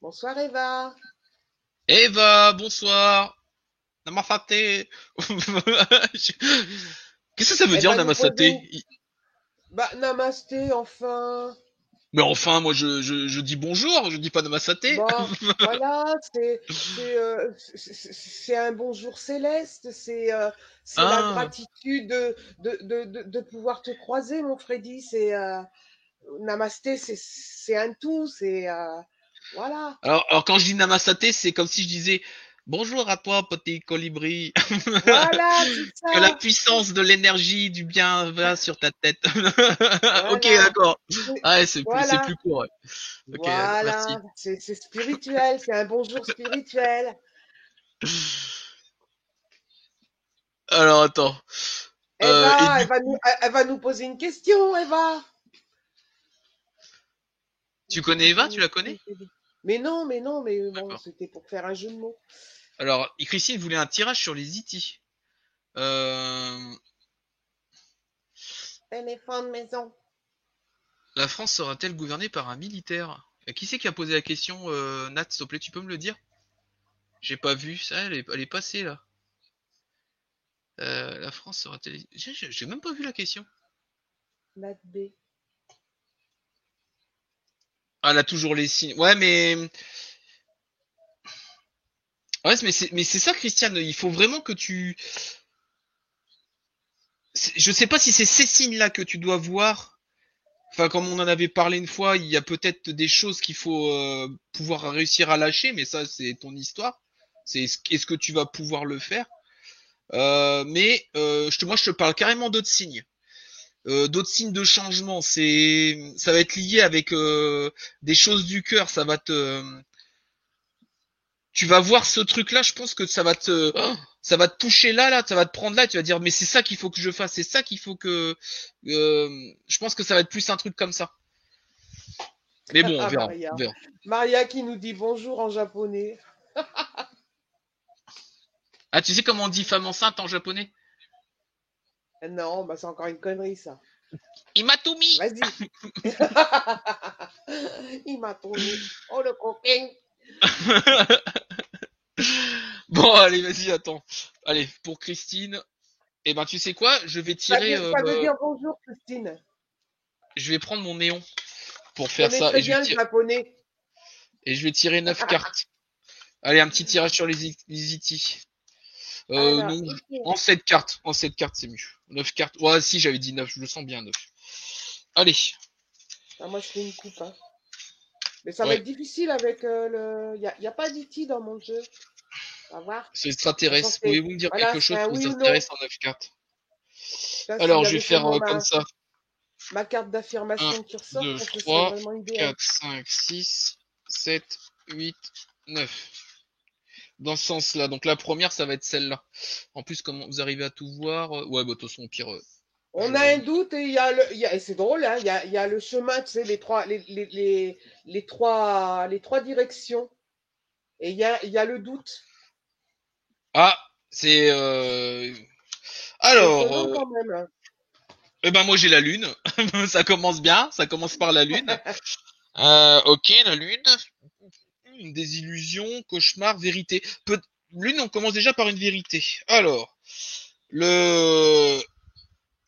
Bonsoir Eva. Eva, bonsoir. Namaste. Qu'est-ce que ça veut Elle dire va nous Namaste? poser une... Bah, namasté, enfin. Mais enfin, moi, je dis bonjour. Je dis pas Namaste. Bon, voilà, c'est un bonjour céleste, c'est la Ah. gratitude de pouvoir te croiser, mon Freddy. Namasté, c'est un tout, voilà. Alors quand je dis Namaste, c'est comme si je disais Bonjour à toi, petit colibri. Voilà, c'est Que la ça. puissance de l'énergie du bien va sur ta tête. Ok, Voilà. d'accord. C'est- Ah ouais, c'est Voilà. plus court. Ouais. Ok, d'accord, merci. Voilà. C'est spirituel. C'est un bonjour spirituel. Alors attends. Et Eva, du coup, elle va nous poser une question, Eva. tu connais Eva, tu la connais? Mais non, mais bon, D'accord. c'était pour faire un jeu de mots. Alors, Christine voulait un tirage sur les E.T. Euh, Téléphone maison. la France sera-t-elle gouvernée par un militaire? Qui c'est qui a posé la question, Nat, s'il te plaît, tu peux me le dire? J'ai pas vu ça, elle est passée là. La France sera-t-elle... J'ai même pas vu la question. Nat B. Ah, elle a toujours les signes. Ouais, mais... Ouais, mais c'est ça, Christiane. Il faut vraiment que tu... Je sais pas si c'est ces signes-là que tu dois voir. Enfin, comme on en avait parlé une fois, il y a peut-être des choses qu'il faut pouvoir réussir à lâcher, mais ça, c'est ton histoire. C'est est-ce que tu vas pouvoir le faire? Moi, je te parle carrément d'autres signes. D'autres signes de changement. Ça va être lié avec des choses du cœur. Tu vas voir ce truc-là. Je pense que ça va te toucher là, ça va te prendre là. Tu vas dire, mais c'est ça qu'il faut que je fasse. C'est ça qu'il faut que. Je pense que ça va être plus un truc comme ça. Mais bon, on Ah, verra. On Maria. verra. Maria qui nous dit bonjour en japonais. Ah, tu sais comment on dit femme enceinte en japonais? Non, bah c'est encore une connerie ça. Imatumi. Vas-y. Il m'a tourné. Oh le coquin. Bon, allez, vas-y, attends. Allez, pour Christine. Eh ben, tu sais quoi? Ça veut dire bonjour, Christine. Je vais prendre mon néon pour Je faire connais ça très bien le japonais. et je vais tirer 9 cartes. Allez, un petit tirage sur les E.T. Alors, Non, ok. en 7 cartes. En 7 cartes, c'est mieux. 9 cartes. Ouais, si, j'avais dit 9. Je le sens bien, 9. Allez. Ah, moi, je fais une coupe, hein. Mais ça va Ouais. être difficile avec le. Y a pas d'IT dans mon jeu. On va voir. C'est De toute façon, extraterrestre. Pouvez-vous me dire voilà, quelque c'est chose un qui vous oui ou non. intéresse en 9 cartes? Là, s'il Alors, y je vais avait faire seulement comme ça. ma carte 1, d'affirmation qui ressort, 2, ça serait 3, vraiment idéal. 4, 5, 6, 7, 8, 9. Dans ce sens-là. Donc la première, ça va être celle-là. En plus, comment vous arrivez à tout voir? Ouais, bah de toute façon, au pire, On a j'aurais un vu. doute et et c'est drôle, hein, il y a le chemin, tu sais, les trois directions. Et il y a le doute. Ah, c'est... C'est Alors, étonnant quand même, hein. eh ben moi j'ai la lune. Ça commence bien. Ça commence par la lune. Ok, la lune. Une désillusion, cauchemar, vérité. Lune, on commence déjà par une vérité. Alors, le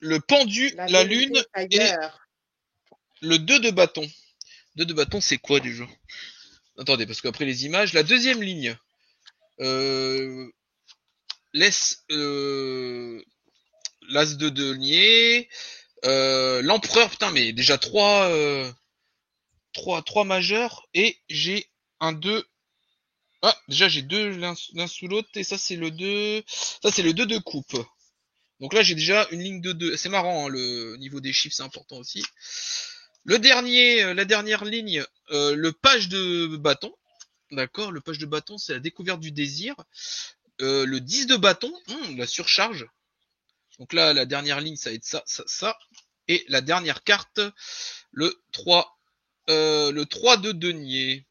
le pendu, La la lune vérité est et ailleurs. le 2 de bâton. 2 de bâton, c'est quoi déjà? Attendez, parce qu'après les images, la deuxième ligne. Euh, laisse l'as de denier, l'empereur, putain, mais déjà trois majeurs et j'ai un 2. Ah, déjà j'ai deux l'un sous l'autre et ça c'est le 2. Ça c'est le 2 de coupe. Donc là j'ai déjà une ligne de 2. C'est marrant, hein, le niveau des chiffres c'est important aussi. La dernière ligne, le page de bâton. D'accord, le page de bâton c'est la découverte du désir. Le 10 de bâton, la surcharge. Donc là, la dernière ligne, ça va être ça. Et la dernière carte, le 3 de denier.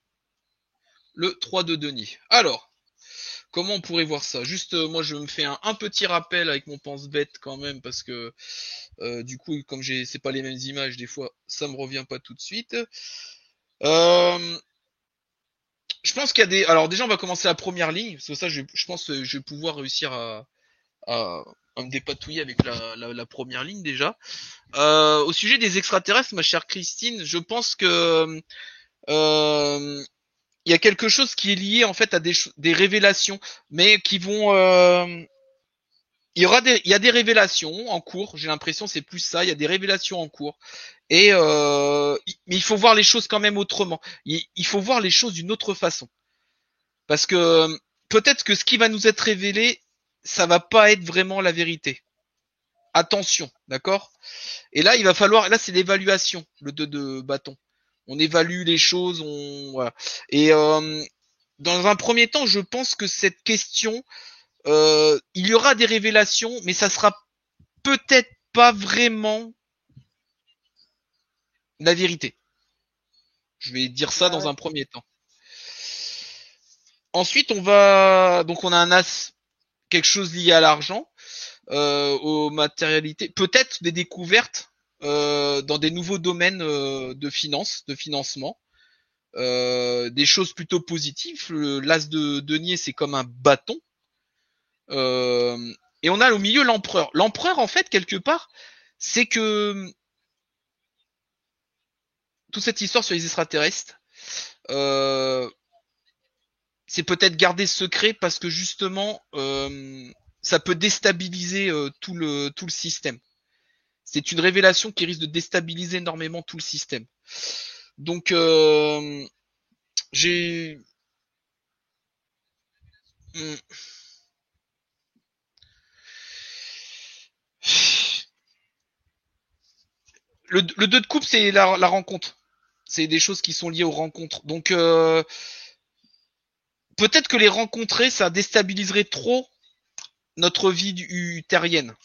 Le 3 de denier. Alors, comment on pourrait voir ça? Juste, moi, je me fais un petit rappel avec mon pense-bête quand même, parce que du coup, comme c'est pas les mêmes images, des fois, ça me revient pas tout de suite. Euh, je pense qu'il y a des... Alors déjà, on va commencer la première ligne, parce que ça, je pense que je vais pouvoir réussir à, à me dépatouiller avec la première ligne déjà. Au sujet des extraterrestres, ma chère Christine, je pense que euh, il y a quelque chose qui est lié en fait à des révélations, mais qui vont. Il y a des révélations en cours. J'ai l'impression c'est plus ça. Il y a des révélations en cours. Mais il faut voir les choses quand même autrement. Il faut voir les choses d'une autre façon, parce que peut-être que ce qui va nous être révélé, ça va pas être vraiment la vérité. Attention, d'accord? Et là, il va falloir, là, c'est l'évaluation, le 2 de bâton. On évalue les choses, voilà. Et dans un premier temps, je pense que cette question, il y aura des révélations, mais ça sera peut-être pas vraiment la vérité. Je vais dire ça dans Ouais. un premier temps. Ensuite, donc on a un as, quelque chose lié à l'argent, aux matérialités, peut-être des découvertes dans des nouveaux domaines de finance, de financement. Des choses plutôt positives. L'as de denier, c'est comme un bâton. Et on a au milieu l'empereur. L'empereur, en fait, quelque part, c'est que toute cette histoire sur les extraterrestres, euh, c'est peut-être garder secret parce que justement, ça peut déstabiliser tout le système. C'est une révélation qui risque de déstabiliser énormément tout le système. Donc, j'ai hmm. Le 2 de coupe, c'est la rencontre. C'est des choses qui sont liées aux rencontres. Donc, peut-être que les rencontrer, ça déstabiliserait trop notre vie terrienne.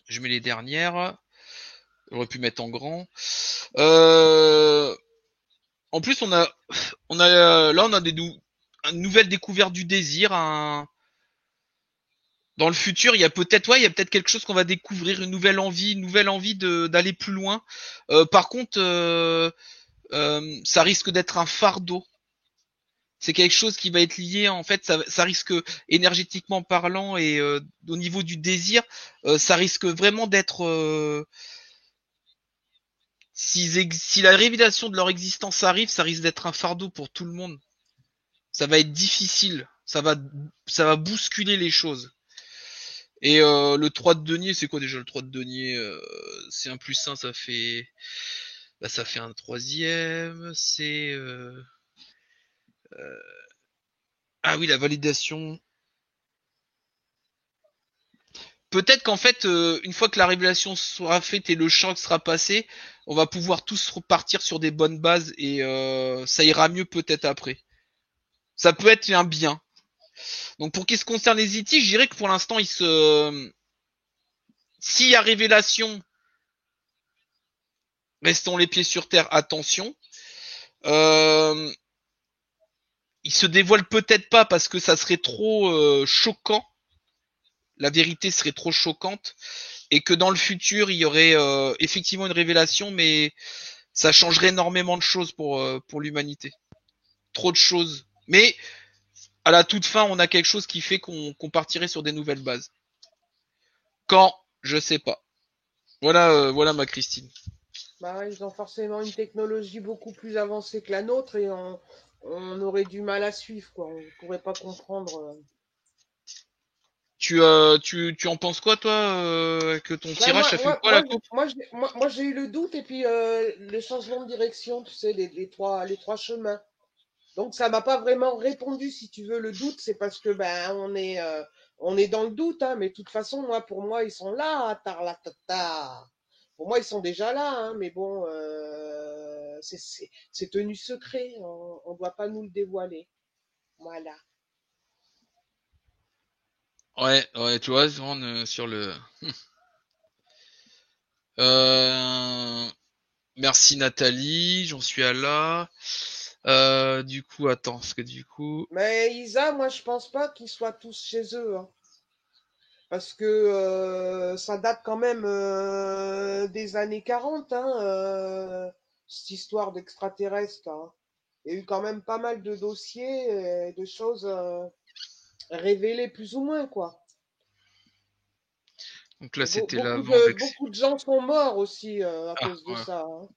Je mets les dernières. J'aurais pu mettre en grand. Euh, En plus, là, on a une nouvelle découverte du désir. Dans le futur, il y a peut-être quelque chose qu'on va découvrir, une nouvelle envie d'aller plus loin. Par contre, ça risque d'être un fardeau. C'est quelque chose qui va être lié, en fait, ça risque énergétiquement parlant et au niveau du désir, ça risque vraiment d'être si la révélation de leur existence arrive, ça risque d'être un fardeau pour tout le monde. Ça va être difficile, ça va bousculer les choses. Et le 3 de denier, c'est quoi déjà le 3 de denier? C'est un plus 1, ça fait un troisième. Ah oui, la validation. Peut-être qu'en fait, une fois que la révélation sera faite et le choc sera passé, on va pouvoir tous repartir sur des bonnes bases et ça ira mieux peut-être après. Ça peut être un bien. Donc pour ce qui se concerne les IT, je dirais que pour l'instant, s'il y a révélation, restons les pieds sur terre, attention. Euh, il se dévoile peut-être pas parce que ça serait trop choquant. La vérité serait trop choquante et que dans le futur il y aurait effectivement une révélation, mais ça changerait énormément de choses pour l'humanité. Trop de choses. Mais à la toute fin, on a quelque chose qui fait qu'on partirait sur des nouvelles bases. Quand? Je sais pas. Voilà ma Christine. Bah, ils ont forcément une technologie beaucoup plus avancée que la nôtre et on aurait du mal à suivre, quoi. On pourrait pas comprendre. Tu en penses quoi, toi, que ton Bah, tirage, ça fait quoi, la coupe? moi, j'ai eu le doute et puis les changements de direction, tu sais, les trois chemins. Donc ça m'a pas vraiment répondu, si tu veux. Le doute, c'est parce que ben on est dans le doute, hein, mais de toute façon, moi, pour moi, ils sont là, tarlatata. Pour moi, ils sont déjà là, hein, mais bon, c'est tenu secret. On doit pas nous le dévoiler. Voilà. Ouais, tu vois, on sur le. Euh, Merci Nathalie, j'en suis à là. Du coup, attends, parce que du coup, Mais Isa, moi, je pense pas qu'ils soient tous chez eux, hein, parce que ça date quand même des années 40, hein, cette histoire d'extraterrestres, hein. Il y a eu quand même pas mal de dossiers, de choses révélées plus ou moins, quoi. donc là Et c'était l'avant Vex. beaucoup de gens sont morts aussi à Ah, cause de ouais. ça, hein,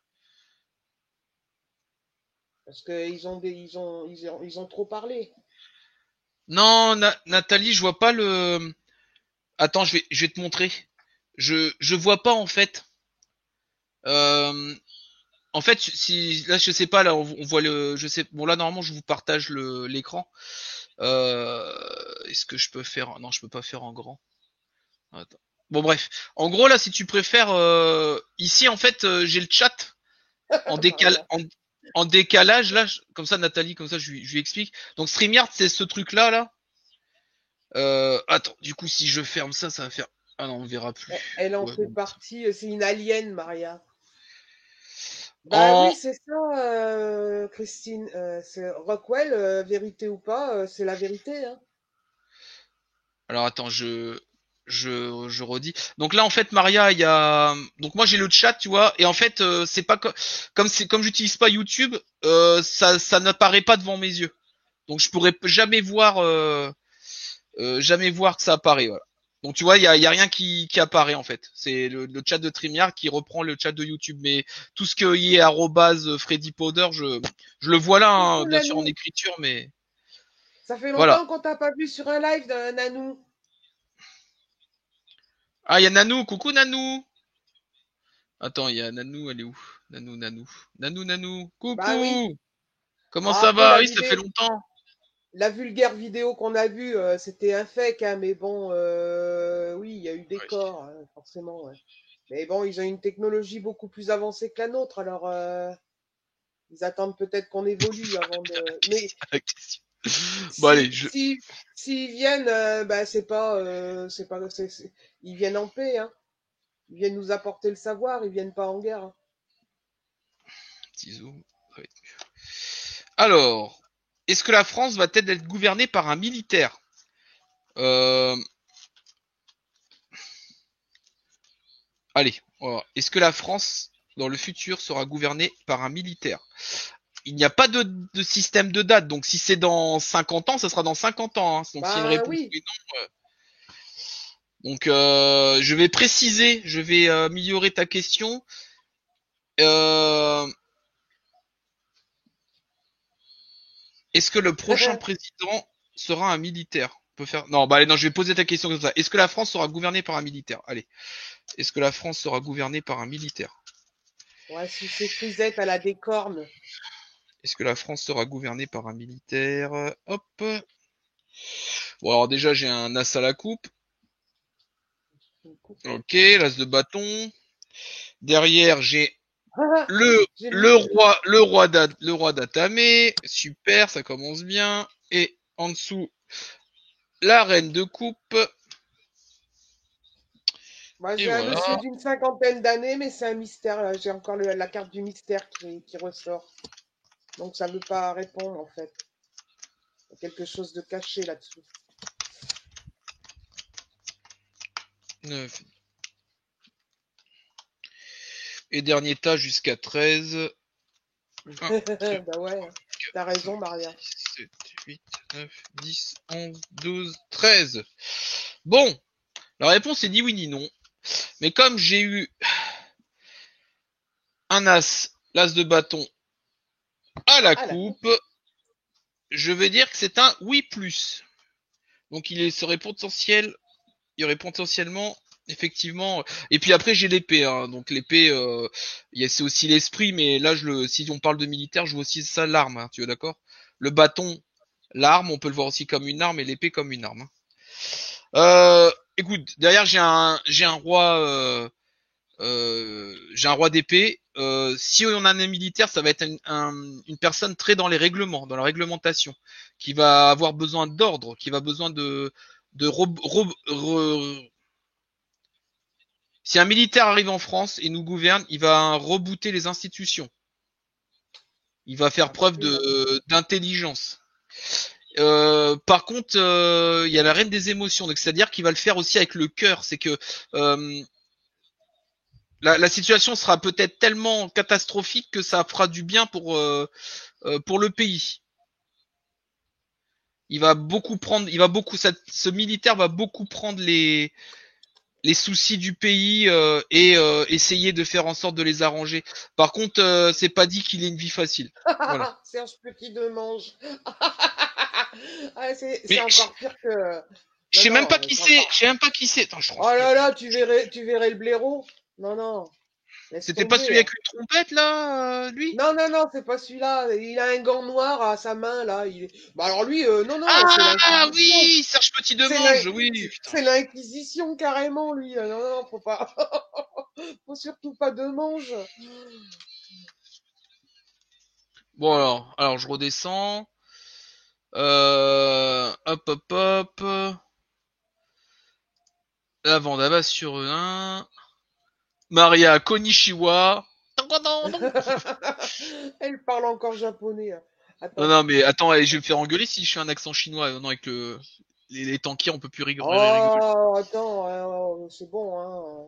parce qu'ils ils ont trop parlé. Non, Nathalie, je vois pas le. Attends, je vais te montrer. Je vois pas en fait. Euh, En fait, si là je sais pas, là on voit le, je sais. Bon là normalement je vous partage l'écran. Est-ce que je peux faire? Non, je peux pas faire en grand. Attends. Bon bref. En gros là, si tu préfères, ici en fait, j'ai le chat en décal, Maria. en décalage là, comme ça Nathalie, comme ça je lui explique. Donc StreamYard c'est ce truc là là. Attends, du coup si je ferme ça, ça va faire. Ah non, on verra plus. Elle en Ouais, fait bon. partie, c'est une alien, Maria. Bah En, oui, c'est ça, Christine. C'est Rockwell, vérité ou pas, c'est la vérité, hein. alors attends, je redis. Donc là en fait Maria, il y a donc moi j'ai le chat, tu vois, et en fait c'est pas comme j'utilise pas YouTube, ça n'apparaît pas devant mes yeux. Donc je pourrais jamais voir que ça apparaît, voilà. Donc tu vois, il y a rien qui apparaît en fait. C'est le chat de StreamYard qui reprend le chat de YouTube, mais tout ce qui est arrobase Freddy Powder, je le vois là, hein, Coucou bien sûr en Nanou, écriture, mais ça fait voilà. longtemps qu'on t'a pas vu sur un live d'un Nanou. Ah, il y a Nanou, coucou Nanou. Attends, il y a Nanou, elle est où? Nanou, Bah oui. coucou. Comment Alors ça après, va? Oui, ça fait longtemps. la vulgaire vidéo qu'on a vue, c'était un fake, hein, mais bon, oui, il y a eu des Ouais. corps, hein, forcément, ouais. Mais bon, ils ont une technologie beaucoup plus avancée que la nôtre, alors ils attendent peut-être qu'on évolue avant de. Mais La question. Bon si allez, si s'ils viennent, bah ils viennent en paix, hein. Ils viennent nous apporter le savoir, ils viennent pas en guerre, hein. petit zoom. Ça va être mieux. Alors, est-ce que la France va-t-elle être gouvernée par un militaire? euh, Allez, voilà. Est-ce que la France, dans le futur, sera gouvernée par un militaire? Il n'y a pas de système de date, donc si c'est dans 50 ans, ça sera dans 50 ans, hein. Donc s'il y a une Bah réponse oui. oui, non. Donc je vais préciser, je vais améliorer ta question. Euh, Est-ce que le prochain président sera un militaire? On peut faire. Non, bah allez, non, je vais poser ta question comme ça. Est-ce que la France sera gouvernée par un militaire? Allez. Est-ce que la France sera gouvernée par un militaire? Ouais, sous ces frisettes à la décorne. Est-ce que la France sera gouvernée par un militaire? Hop. Bon, alors déjà, j'ai un as à la coupe. Ok, l'as de bâton. Derrière, j'ai J'ai mis. le roi d'Atamé. Super, ça commence bien. Et en dessous, la reine de coupe. Moi, Et j'ai un voilà. monsieur d'une cinquantaine d'années, mais c'est un mystère, là. J'ai encore la carte du mystère qui ressort. Donc, ça veut pas répondre, en fait. Il y a quelque chose de caché là-dessous. 9. Et dernier tas jusqu'à 13. 1, 2, Bah ouais, hein. T'as 4, 5, raison, Maria. 6, 7, 8, 9, 10, 11, 12, 13. Bon, la réponse est ni oui ni non. Mais comme j'ai eu un as, l'as de bâton à la Ah, la coupe. coupe, je vais dire que c'est un oui plus. Donc serait potentiel, il y aurait potentiellement effectivement. Et puis après j'ai l'épée, hein. Donc l'épée, c'est aussi l'esprit, mais là si on parle de militaire, je vois aussi ça l'arme. Hein, tu es d'accord? Le bâton, l'arme, on peut le voir aussi comme une arme et l'épée comme une arme. Hein. Écoute, derrière j'ai un roi d'épée. Si on a un militaire, ça va être une personne très dans les règlements, dans la réglementation, qui va avoir besoin d'ordre, qui va besoin de si un militaire arrive en France et nous gouverne, il va rebooter les institutions. Il va faire Ah bah preuve oui, non. d'intelligence. Par contre, il y a la reine des émotions, donc c'est-à-dire qu'il va le faire aussi avec le cœur. C'est que la situation sera peut-être tellement catastrophique que ça fera du bien pour le pays. Ce militaire va beaucoup prendre les soucis du pays et essayer de faire en sorte de les arranger. Par contre, c'est pas dit qu'il ait une vie facile. Voilà. Serge Petit de Mange. Ah, c'est Mais encore pire que. je Non, sais même pas non, qui c'est c'est. encore. Je sais même pas qui c'est. Attends, je Oh transpire. là là, tu verrais le blaireau. Non, non. Laisse C'était pas tomber, celui hein. avec une trompette là, lui? Non, non, non, c'est pas celui-là. Il a un gant noir à sa main, là. Bah alors lui, non, non, c'est Ah l'Inquisition. oui, Serge Petit C'est l'in- Demange, oui, putain. c'est l'Inquisition, carrément, lui. Non, non, faut pas. Faut surtout pas de mange. Bon alors je redescends. Hop hop hop. La Vandava sur un. Maria Konishiwa. Elle parle encore japonais, hein. Non, Attends. non, mais attends, je vais me faire engueuler si je fais un accent chinois. Non, avec les tankiers, on peut plus rigoler. Oh, attends, c'est bon, hein.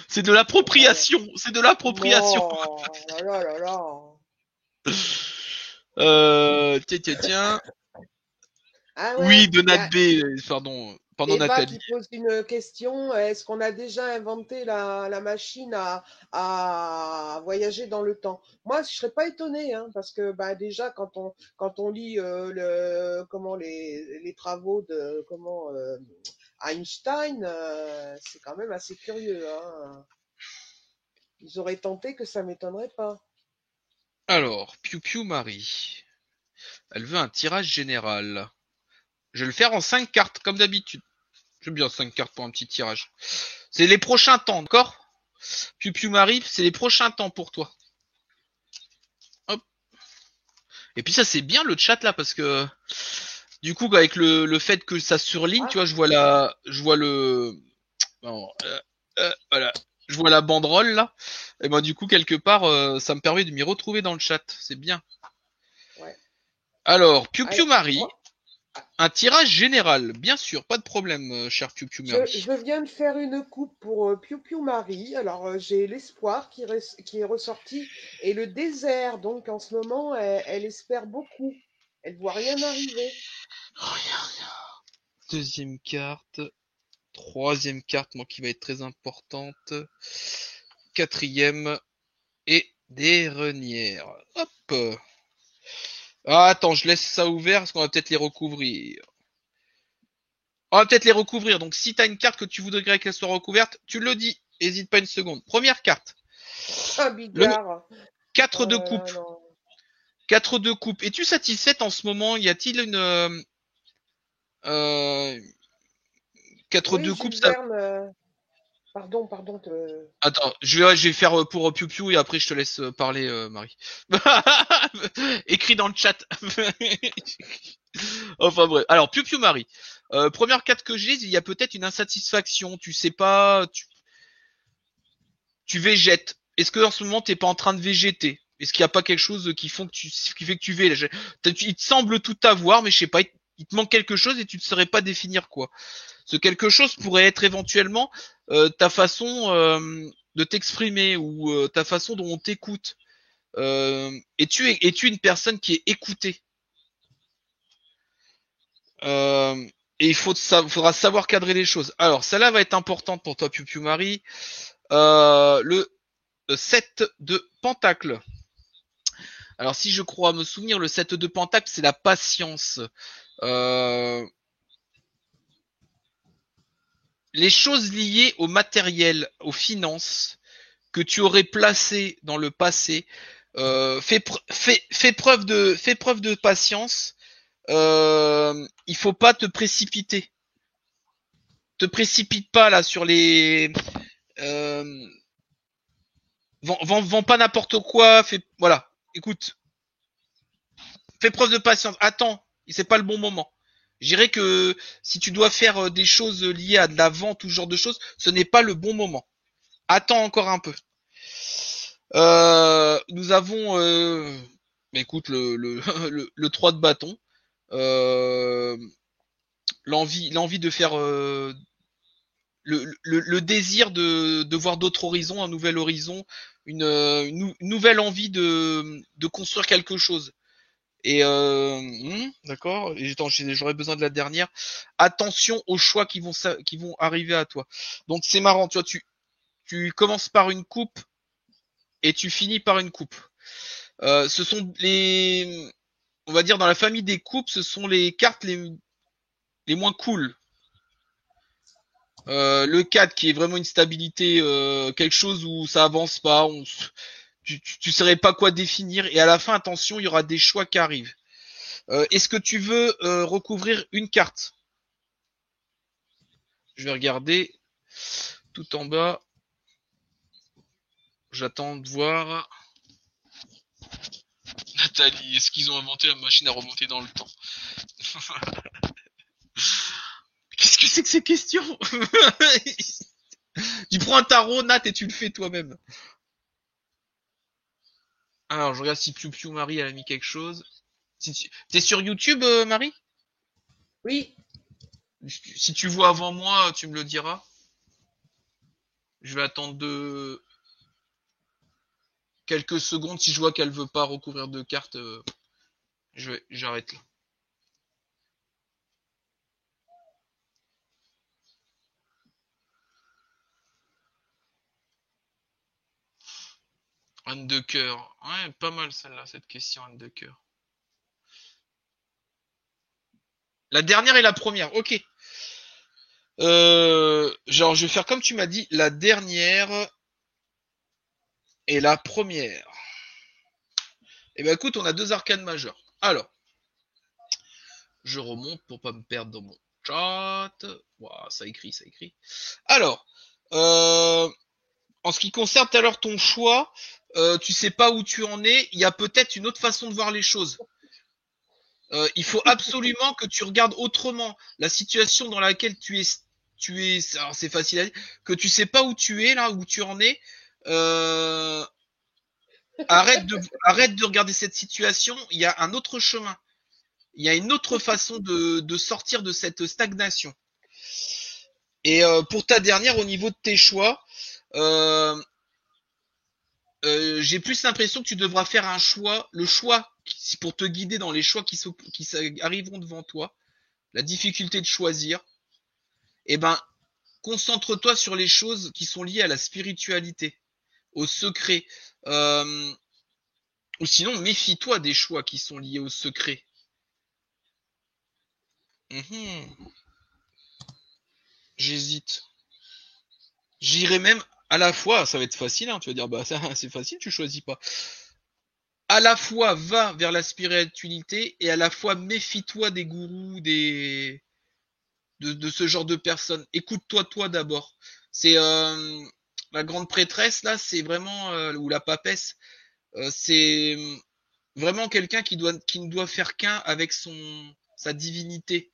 C'est de Faut pas. l'appropriation. C'est de l'appropriation. Oh, là là là là. Tiens. Ah Oui, ouais, de Nat B, pardon Eva Nathalie. qui pose une question. Est-ce qu'on a déjà inventé la machine à voyager dans le temps? Moi, je serais pas étonnée, hein, parce que bah, déjà, quand on lit les travaux de Einstein, c'est quand même assez curieux, hein. Ils auraient tenté que ça m'étonnerait pas. Alors, Piu Piu Marie. Elle veut un tirage général. Je vais le faire en 5 cartes, comme d'habitude. J'aime bien 5 cartes pour un petit tirage. C'est les prochains temps, d'accord? Piu Piu Marie, c'est les prochains temps pour toi. Hop. Et puis ça, c'est bien le chat là, parce que du coup, avec le fait que ça surligne, tu Ah, vois, je vois le, non, voilà, je vois la banderole là. Et ben du coup, quelque part, ça me permet de m'y retrouver dans le chat. C'est bien. ouais. Alors, Piu Allez, Piu Marie, moi, un tirage général, bien sûr, pas de problème, cher Piu Piu Marie. je viens de faire une coupe pour Piu Piu Marie. Alors, j'ai l'espoir qui est ressorti et le désert. Donc, en ce moment, elle espère beaucoup. Elle voit rien arriver. Deuxième carte, troisième carte, moi qui va être très importante, quatrième et dernière. Hop. Ah, attends, je laisse ça ouvert parce qu'on va peut-être les recouvrir. On va peut-être les recouvrir. Donc si t'as une carte que tu voudrais qu'elle soit recouverte, tu le dis. Hésite pas une seconde. Première carte. Un Le bigard. 4 Oh de là coupe. là, non. 4 de coupe. Es-tu satisfaite en ce moment? Y a-t-il une euh, 4 Oui, de coupe Jules ça... Verne. Pardon, pardon. Attends, je vais faire pour Piu Piu et après je te laisse parler, Marie. Écrit dans le chat. Enfin bref. Alors Piu Piu Marie. Première carte que j'ai, il y a peut-être une insatisfaction. Tu sais pas, tu végètes. Est-ce que en ce moment t'es pas en train de végéter? Est-ce qu'il n'y a pas quelque chose qui qui fait que tu végètes? Il te semble tout avoir, mais je sais pas, il te manque quelque chose et tu ne saurais pas définir quoi. Ce quelque chose pourrait être éventuellement ta façon de t'exprimer ou ta façon dont on t'écoute. Es-tu une personne qui est écoutée? euh, Et faudra savoir cadrer les choses. Alors, celle-là va être importante pour toi, Piu Piu Marie. Le 7 de Pentacle. Alors, si je crois me souvenir, le 7 de Pentacle, c'est la patience. Euh, les choses liées au matériel, aux finances, que tu aurais placé dans le passé, fais preuve de patience. Il faut pas te précipiter. Te précipite pas là sur les. Euh, vends pas n'importe quoi. Voilà. Écoute, fais preuve de patience. Attends, c'est pas le bon moment. Je dirais que si tu dois faire des choses liées à de la vente ou ce genre de choses, ce n'est pas le bon moment. Attends encore un peu. Nous avons, écoute, le 3 de bâton. Euh, l'envie de faire le désir de voir d'autres horizons, un nouvel horizon, une nouvelle envie de construire quelque chose. Et d'accord. J'aurais besoin de la dernière. Attention aux choix qui vont arriver à toi. Donc c'est marrant, tu vois, tu commences par une coupe et tu finis par une coupe. Ce sont on va dire dans la famille des coupes, ce sont les cartes les moins cool. Le 4 qui est vraiment une stabilité, quelque chose où ça avance pas, tu saurais pas quoi définir. Et à la fin, attention, il y aura des choix qui arrivent. Est-ce que tu veux recouvrir une carte? Je vais regarder tout en bas. J'attends de voir. Nathalie, est-ce qu'ils ont inventé la machine à remonter dans le temps? Qu'est-ce que c'est que ces questions? Tu prends un tarot, Nat, et tu le fais toi-même. Alors, je regarde si Piu Piu Marie a mis quelque chose. T'es sur YouTube, Marie? Oui. Si tu vois avant moi, tu me le diras. Je vais attendre quelques secondes. Si je vois qu'elle veut pas recouvrir de cartes, j'arrête là. Anne de cœur. Ouais, pas mal celle-là, cette question, Anne de cœur. La dernière et la première, ok. Genre, je vais faire comme tu m'as dit, la dernière et la première. Eh ben écoute, on a deux arcanes majeures. Alors, je remonte pour pas me perdre dans mon chat. Wow, ça écrit, ça écrit. Alors, en ce qui concerne tout à l'heure ton choix, tu sais pas où tu en es. Il y a peut-être une autre façon de voir les choses. Il faut absolument que tu regardes autrement la situation dans laquelle alors c'est facile à dire, que tu sais pas où tu es là, où tu en es. Euh, arrête de regarder cette situation. Il y a un autre chemin. Il y a une autre façon de sortir de cette stagnation. Et pour ta dernière, au niveau de tes choix, euh, j'ai plus l'impression que tu devras faire un choix, le choix pour te guider dans les choix qui arriveront devant toi, la difficulté de choisir. Eh ben, concentre-toi sur les choses qui sont liées à la spiritualité, au secret. Euh, ou sinon, méfie-toi des choix qui sont liés au secret. Mhm. J'hésite. J'irai même à la fois, ça va être facile, hein, tu vas dire, bah ça, c'est facile, tu choisis pas. À la fois va vers la spiritualité et à la fois méfie-toi des gourous, de ce genre de personnes. Écoute-toi toi d'abord. C'est la grande prêtresse là, c'est vraiment ou la papesse, c'est vraiment quelqu'un qui ne doit faire qu'un avec sa divinité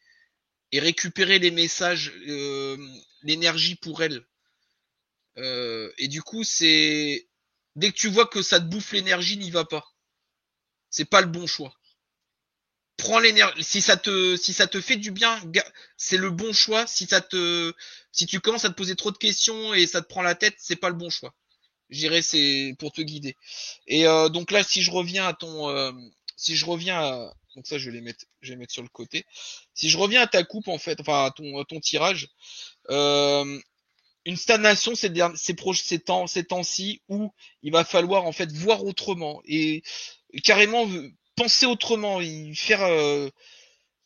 et récupérer les messages, l'énergie pour elle. Et du coup, c'est dès que tu vois que ça te bouffe l'énergie, n'y va pas. C'est pas le bon choix. Prends l'énergie. Si ça te fait du bien, c'est le bon choix. Si tu commences à te poser trop de questions et ça te prend la tête, c'est pas le bon choix. J'irai, c'est pour te guider. Et donc là, si je reviens donc ça, je vais les mettre sur le côté. Si je reviens à ta coupe en fait, enfin à ton tirage, euh, une stagnation ces temps-ci où il va falloir en fait voir autrement et carrément penser autrement, et faire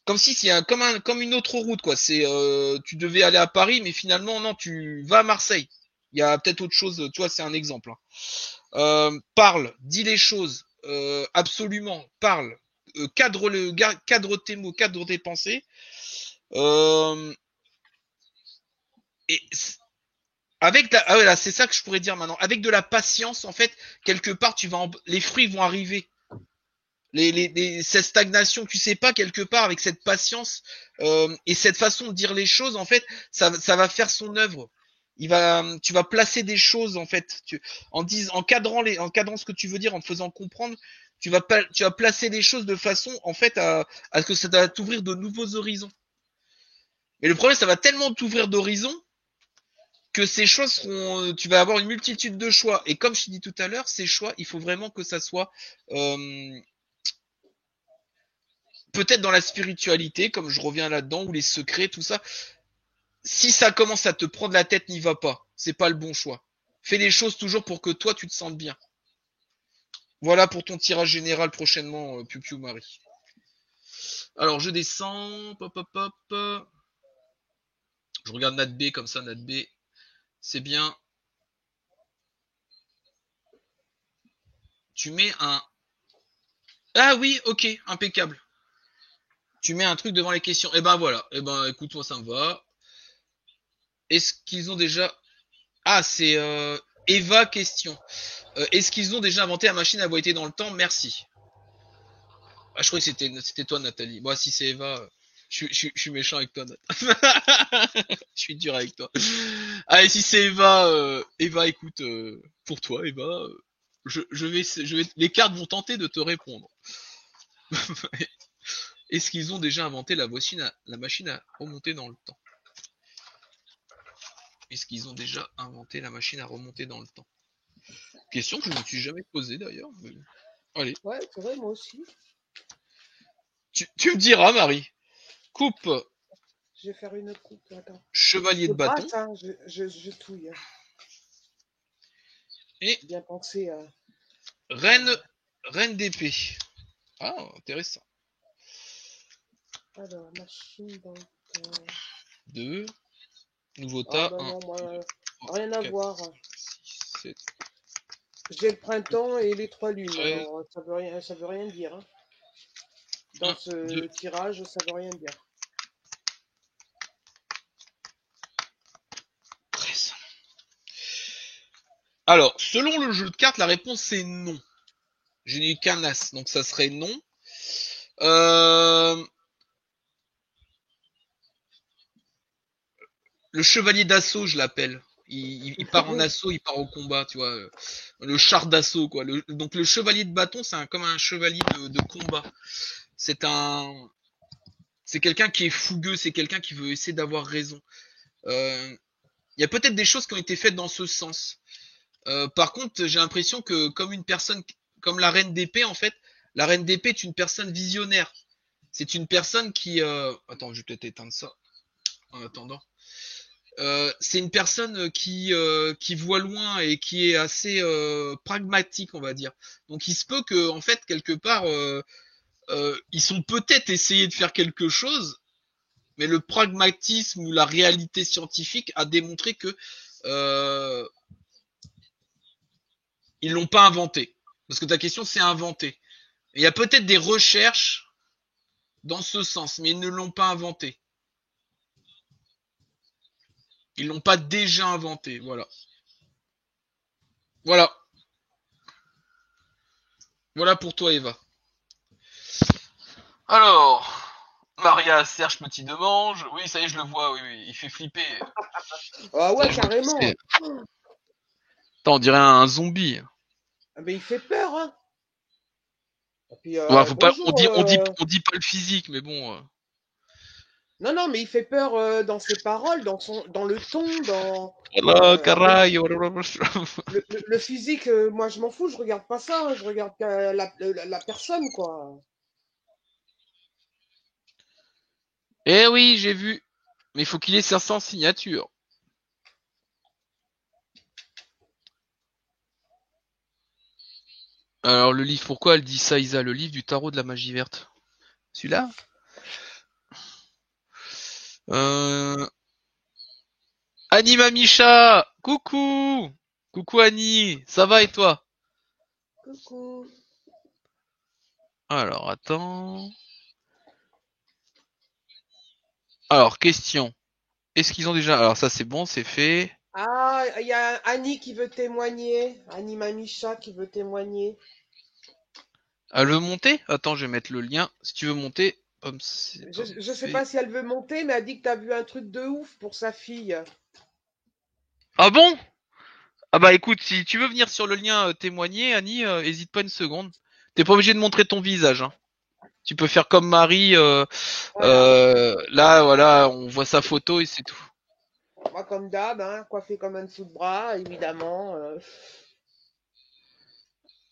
comme si c'est comme une autre route quoi. C'est tu devais aller à Paris mais finalement non, tu vas à Marseille. Il y a peut-être autre chose, tu vois, c'est un exemple. Hein. Parle, dis les choses, absolument, parle, cadre tes mots, cadre tes pensées. Euh, et voilà, c'est ça que je pourrais dire maintenant. Avec de la patience, en fait, quelque part, les fruits vont arriver. Cette stagnation, tu sais pas, quelque part, avec cette patience et cette façon de dire les choses, en fait, ça va faire son œuvre. Tu vas placer des choses, en fait, en cadrant ce que tu veux dire, en te faisant comprendre, tu vas placer les choses de façon, en fait, à ce que ça va t'ouvrir de nouveaux horizons. Mais le problème, ça va tellement t'ouvrir d'horizons que ces choix tu vas avoir une multitude de choix. Et comme je t'ai dit tout à l'heure, ces choix, il faut vraiment que ça soit euh, peut-être dans la spiritualité, comme je reviens là-dedans, ou les secrets, tout ça. Si ça commence à te prendre la tête, n'y va pas. C'est pas le bon choix. Fais les choses toujours pour que toi, tu te sentes bien. Voilà pour ton tirage général prochainement, Piu Piu Marie. Alors, je descends. Pop, pop, pop. Je regarde Nat B comme ça, Nat B. C'est bien. Tu mets un... Ah oui, ok, impeccable. Tu mets un truc devant les questions. Et ben voilà. Et ben écoute, moi ça me va. Est-ce qu'ils ont déjà... Ah, c'est Eva question. Est-ce qu'ils ont déjà inventé la machine à voyager dans le temps? Merci. Ah, je crois que c'était toi, Nathalie. Moi, si c'est Eva, je suis méchant avec toi, Nat. Je suis dur avec toi. Allez, si c'est Eva, Eva, écoute, pour toi, Eva, les cartes vont tenter de te répondre. Est-ce qu'ils ont déjà inventé la machine à remonter dans le temps? Est-ce qu'ils ont déjà inventé la machine à remonter dans le temps? Question que je ne me suis jamais posée d'ailleurs. Mais... Allez. Ouais, c'est vrai, moi aussi. Tu me diras, Marie. Coupe. Je vais faire une coupe, attends. Chevalier Je de bâton. brasse, hein, je touille. Et bien pensé à... reine d'épée. Ah, intéressant. Alors, machine dans le temps. 2. Nouveau Ah tas. ben 1, non, moi, 2, 3, rien à 4, voir. 6, 7. J'ai le printemps et les 3 lunes, 13, alors ça veut rien dire. Hein. Dans 1, ce 2, tirage, ça veut rien dire. 13. Alors, selon le jeu de cartes, la réponse c'est non. Je n'ai eu qu'un as, donc ça serait non. Le chevalier d'assaut, je l'appelle. Il part en assaut, il part au combat, tu vois. Le char d'assaut, quoi. Donc le chevalier de bâton, c'est comme un chevalier de combat. C'est quelqu'un qui est fougueux, c'est quelqu'un qui veut essayer d'avoir raison. Il y a peut-être des choses qui ont été faites dans ce sens. Par contre, j'ai l'impression que comme la reine d'épée, en fait, la reine d'épée est une personne visionnaire. C'est une personne qui... Attends, je vais peut-être éteindre ça en attendant. C'est une personne qui voit loin et qui est assez pragmatique, on va dire. Donc il se peut que, en fait, quelque part, ils sont peut-être essayés de faire quelque chose, mais le pragmatisme ou la réalité scientifique a démontré que ils l'ont pas inventé. Parce que ta question c'est inventé. Il y a peut-être des recherches dans ce sens, mais ils ne l'ont pas inventé. Ils l'ont pas déjà inventé, voilà. Voilà. Voilà pour toi, Eva. Alors, Maria Serge Petit Demange. Oui, ça y est, je le vois, oui, oui. Il fait flipper. Ah Ça, ouais, je vois qui carrément. c'est. Attends, on dirait un zombie. Ah, mais il fait peur, hein. Et puis, Ouais, faut pas, bonjour. on dit pas le physique, mais bon. Non, non, mais il fait peur dans ses paroles, dans le ton, Voilà, Après, caray. le physique, moi, je m'en fous, je regarde pas ça, hein, je regarde la personne, quoi. Eh oui, j'ai vu. Mais il faut qu'il ait 500 signatures. Alors, le livre, pourquoi elle dit ça, Isa? Le livre du tarot de la magie verte. Celui-là? Euh... Annie Mamicha! Coucou! Coucou Annie! Ça va et toi? Coucou. Alors, attends. Alors, question. Est-ce qu'ils ont déjà... Alors ça c'est bon, c'est fait. Ah, il y a Annie qui veut témoigner. Annie Mamicha qui veut témoigner. Elle veut monter? Attends, je vais mettre le lien. Si tu veux monter, Je sais fait. pas si elle veut monter, mais elle dit que t'as vu un truc de ouf pour sa fille. Ah bon? Ah bah écoute, si tu veux venir sur le lien témoigner, Annie, hésite pas une seconde. T'es pas obligé de montrer ton visage. Hein. Tu peux faire comme Marie. Voilà. Là, voilà, on voit sa photo et c'est tout. Moi, comme d'hab, hein, coiffée comme un dessous de bras, évidemment.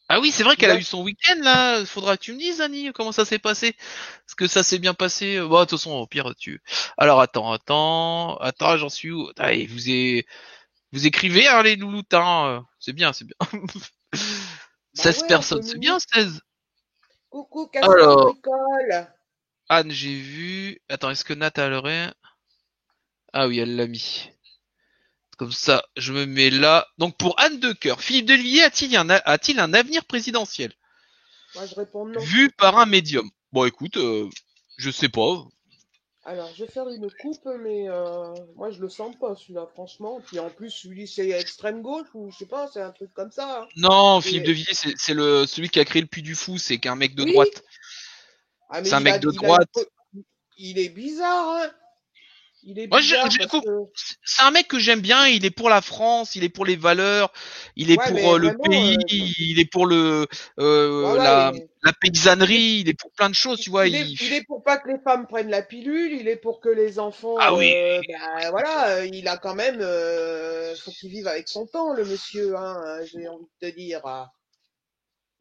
Ah oui, c'est vrai qu'elle a Bien. eu son week-end là. Faudra que tu me dises, Annie, comment ça s'est passé. Est-ce que ça s'est bien passé? Bon, de toute façon, au pire, tu. Alors attends, j'en suis où? Ah, vous écrivez, hein, les louloutins. C'est bien, c'est bien. Bah 16 ouais, on personnes, c'est bien, communique. 16. Coucou, Castor Alors, Bricole. Anne, j'ai vu. Attends, est-ce que Nat a l'oreille? Ah oui, elle l'a mis. Comme ça, je me mets là. Donc pour Anne de Cœur, Philippe de Villiers a-t-il un avenir présidentiel Moi, je réponds non. vu par un médium? Bon, écoute, je sais pas. Alors, je vais faire une coupe, mais moi, je le sens pas, celui-là, franchement. Puis en plus, celui, c'est extrême gauche, ou je sais pas, c'est un truc comme ça, hein. Non, Philippe de C'est- Villiers, c'est le celui qui a créé le Puy du Fou, c'est qu'un mec de Oui, droite. ah, mais C'est un mec de droite. il est bizarre, hein. Il est Moi, bizarre parce que, c'est un mec que j'aime bien. Il est pour la France, il est pour les valeurs, il est ouais, pour mais le vraiment, pays, il est pour le ouais, la ouais, il est, paysannerie, il est pour plein de choses, tu vois. il est pour pas que les femmes prennent la pilule, il est pour que les enfants, Ah oui. bah, voilà, il a quand même, faut qu'il vive avec son temps, le monsieur, hein, j'ai envie de te dire. Ah.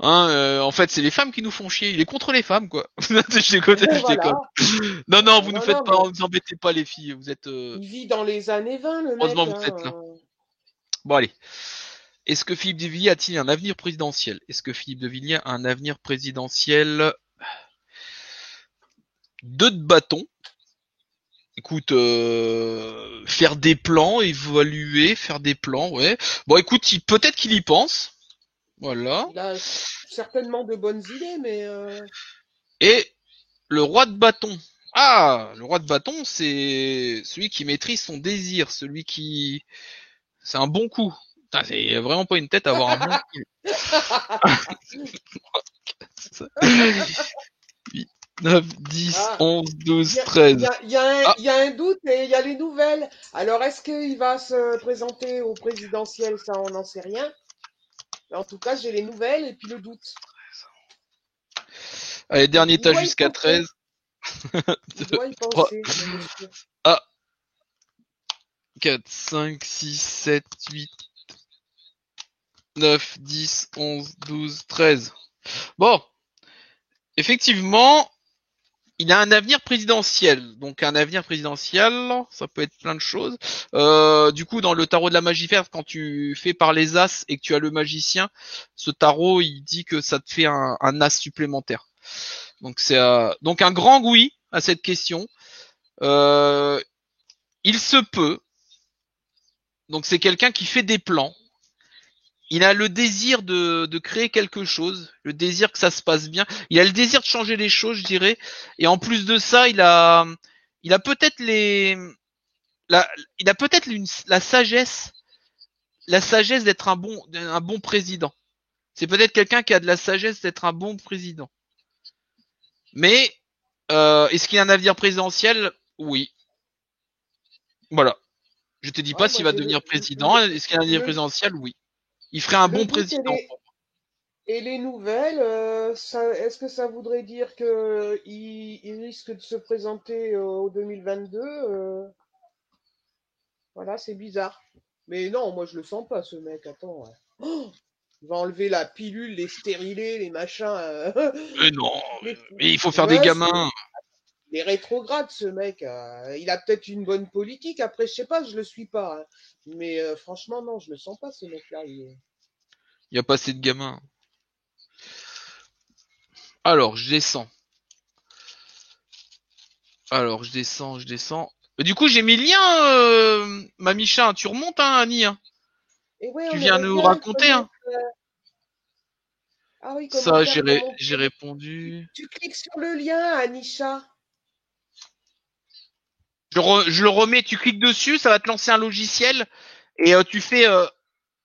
Hein, en fait, c'est les femmes qui nous font chier. Il est contre les femmes, quoi. Je déconne, je Voilà. déconne. Non, non, vous nous Non, faites non, pas, mais vous embêtez pas les filles. Vous êtes, il vit dans les années 20, le heureusement, mec, vous hein. êtes là. Bon, allez. Est-ce que Philippe de Villiers a-t-il un avenir présidentiel? Est-ce que Philippe de Villiers a un avenir présidentiel? Deux de bâton. Écoute, faire des plans, évaluer, faire des plans, ouais. Bon, écoute, peut-être qu'il y pense. Voilà. Il a certainement de bonnes idées, mais Et le roi de bâton. Ah, le roi de bâton, c'est celui qui maîtrise son désir, celui qui... C'est un bon coup. Putain, c'est vraiment pas une tête à avoir un bon coup. 8, 9, 10, ah, 11, 12, 13. Ah, il y a un doute et il y a les nouvelles. Alors, est-ce qu'il va se présenter au présidentiel? Ça, on n'en sait rien. Mais en tout cas, j'ai les nouvelles et puis le doute. allez, dernier Il tas doit y jusqu'à penser. 13. Il 2, doit y 3, penser, le monsieur. ah, 4, 5, 6, 7, 8, 9, 10, 11, 12, 13. Bon, effectivement, il a un avenir présidentiel. Donc un avenir présidentiel, ça peut être plein de choses. Du coup, dans le tarot de la magie verte, quand tu fais par les as et que tu as le magicien, ce tarot, il dit que ça te fait un as supplémentaire. Donc c'est donc un grand oui à cette question. Euh, il se peut. Donc c'est quelqu'un qui fait des plans. Il a le désir de créer quelque chose, le désir que ça se passe bien. Il a le désir de changer les choses, je dirais. Et en plus de ça, il a peut-être la, il a peut-être la sagesse d'être un bon président. C'est peut-être quelqu'un qui a de la sagesse d'être un bon président. Mais est-ce qu'il a un avenir présidentiel? Oui. Voilà. Je te dis Ouais, pas moi, s'il va j'ai devenir président. Est-ce qu'il a un avenir le, présidentiel? Oui. Il ferait un le bon doute président. et les nouvelles. Est-ce que ça voudrait dire que il risque de se présenter au 2022? Voilà, c'est bizarre. Mais non, moi je le sens pas, ce mec. Attends, ouais. Oh, il va enlever la pilule, les stérilés, les machins. Mais non. Les... Mais il faut faire des Ouais, gamins. il est rétrograde, ce mec. Il a peut-être une bonne politique. Après, je sais pas, je le suis pas, hein. Mais franchement, non, je le sens pas, ce mec-là. Il y a pas assez de gamins. Alors, je descends. Alors, je descends. Du coup, j'ai mis le lien, Mamicha. Tu remontes, hein, Annie, hein. Et ouais, Tu on viens aimerait nous bien raconter, hein. connaître. Ah oui, comment Ça, faire? Comment j'ai tu, répondu. tu cliques sur le lien, Anisha. Je le remets, tu cliques dessus, ça va te lancer un logiciel et tu fais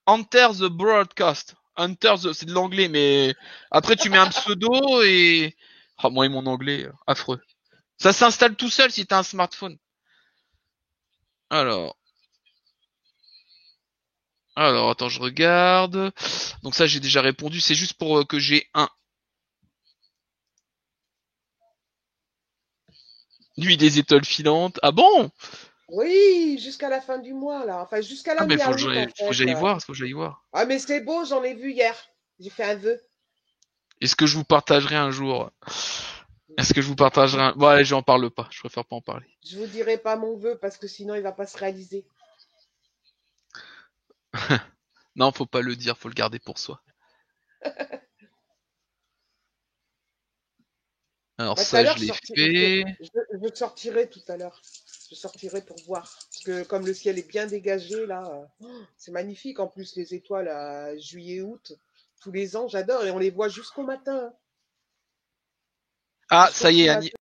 Enter the broadcast. C'est de l'anglais, mais après tu mets un pseudo et ah moi et mon anglais affreux. Ça s'installe tout seul si t'as un smartphone. Alors, attends, je regarde. Donc ça j'ai déjà répondu. C'est juste pour que j'ai un. Nuit des étoiles filantes. Ah bon? Oui, jusqu'à la fin du mois, là. Enfin, jusqu'à Ah la mais mi-août, en faut que fait. j'aille voir, faut que j'aille voir. Ah, mais c'est beau, j'en ai vu hier. J'ai fait un vœu. Est-ce que je vous partagerai un jour? Est-ce que je vous partagerai un... Bon allez, j'en parle pas. Je préfère pas en parler. Je vous dirai pas mon vœu parce que sinon il va pas se réaliser. Non, faut pas le dire, faut le garder pour soi. Alors Bah, tout à ça, l'heure, je l'ai fait. je sortirai tout à l'heure. Je sortirai pour voir. Parce que comme le ciel est bien dégagé, là, c'est magnifique. En plus, les étoiles à juillet, août, tous les ans, j'adore. Et on les voit jusqu'au matin, hein. Ah, Jusqu'au ça y petit est, matin.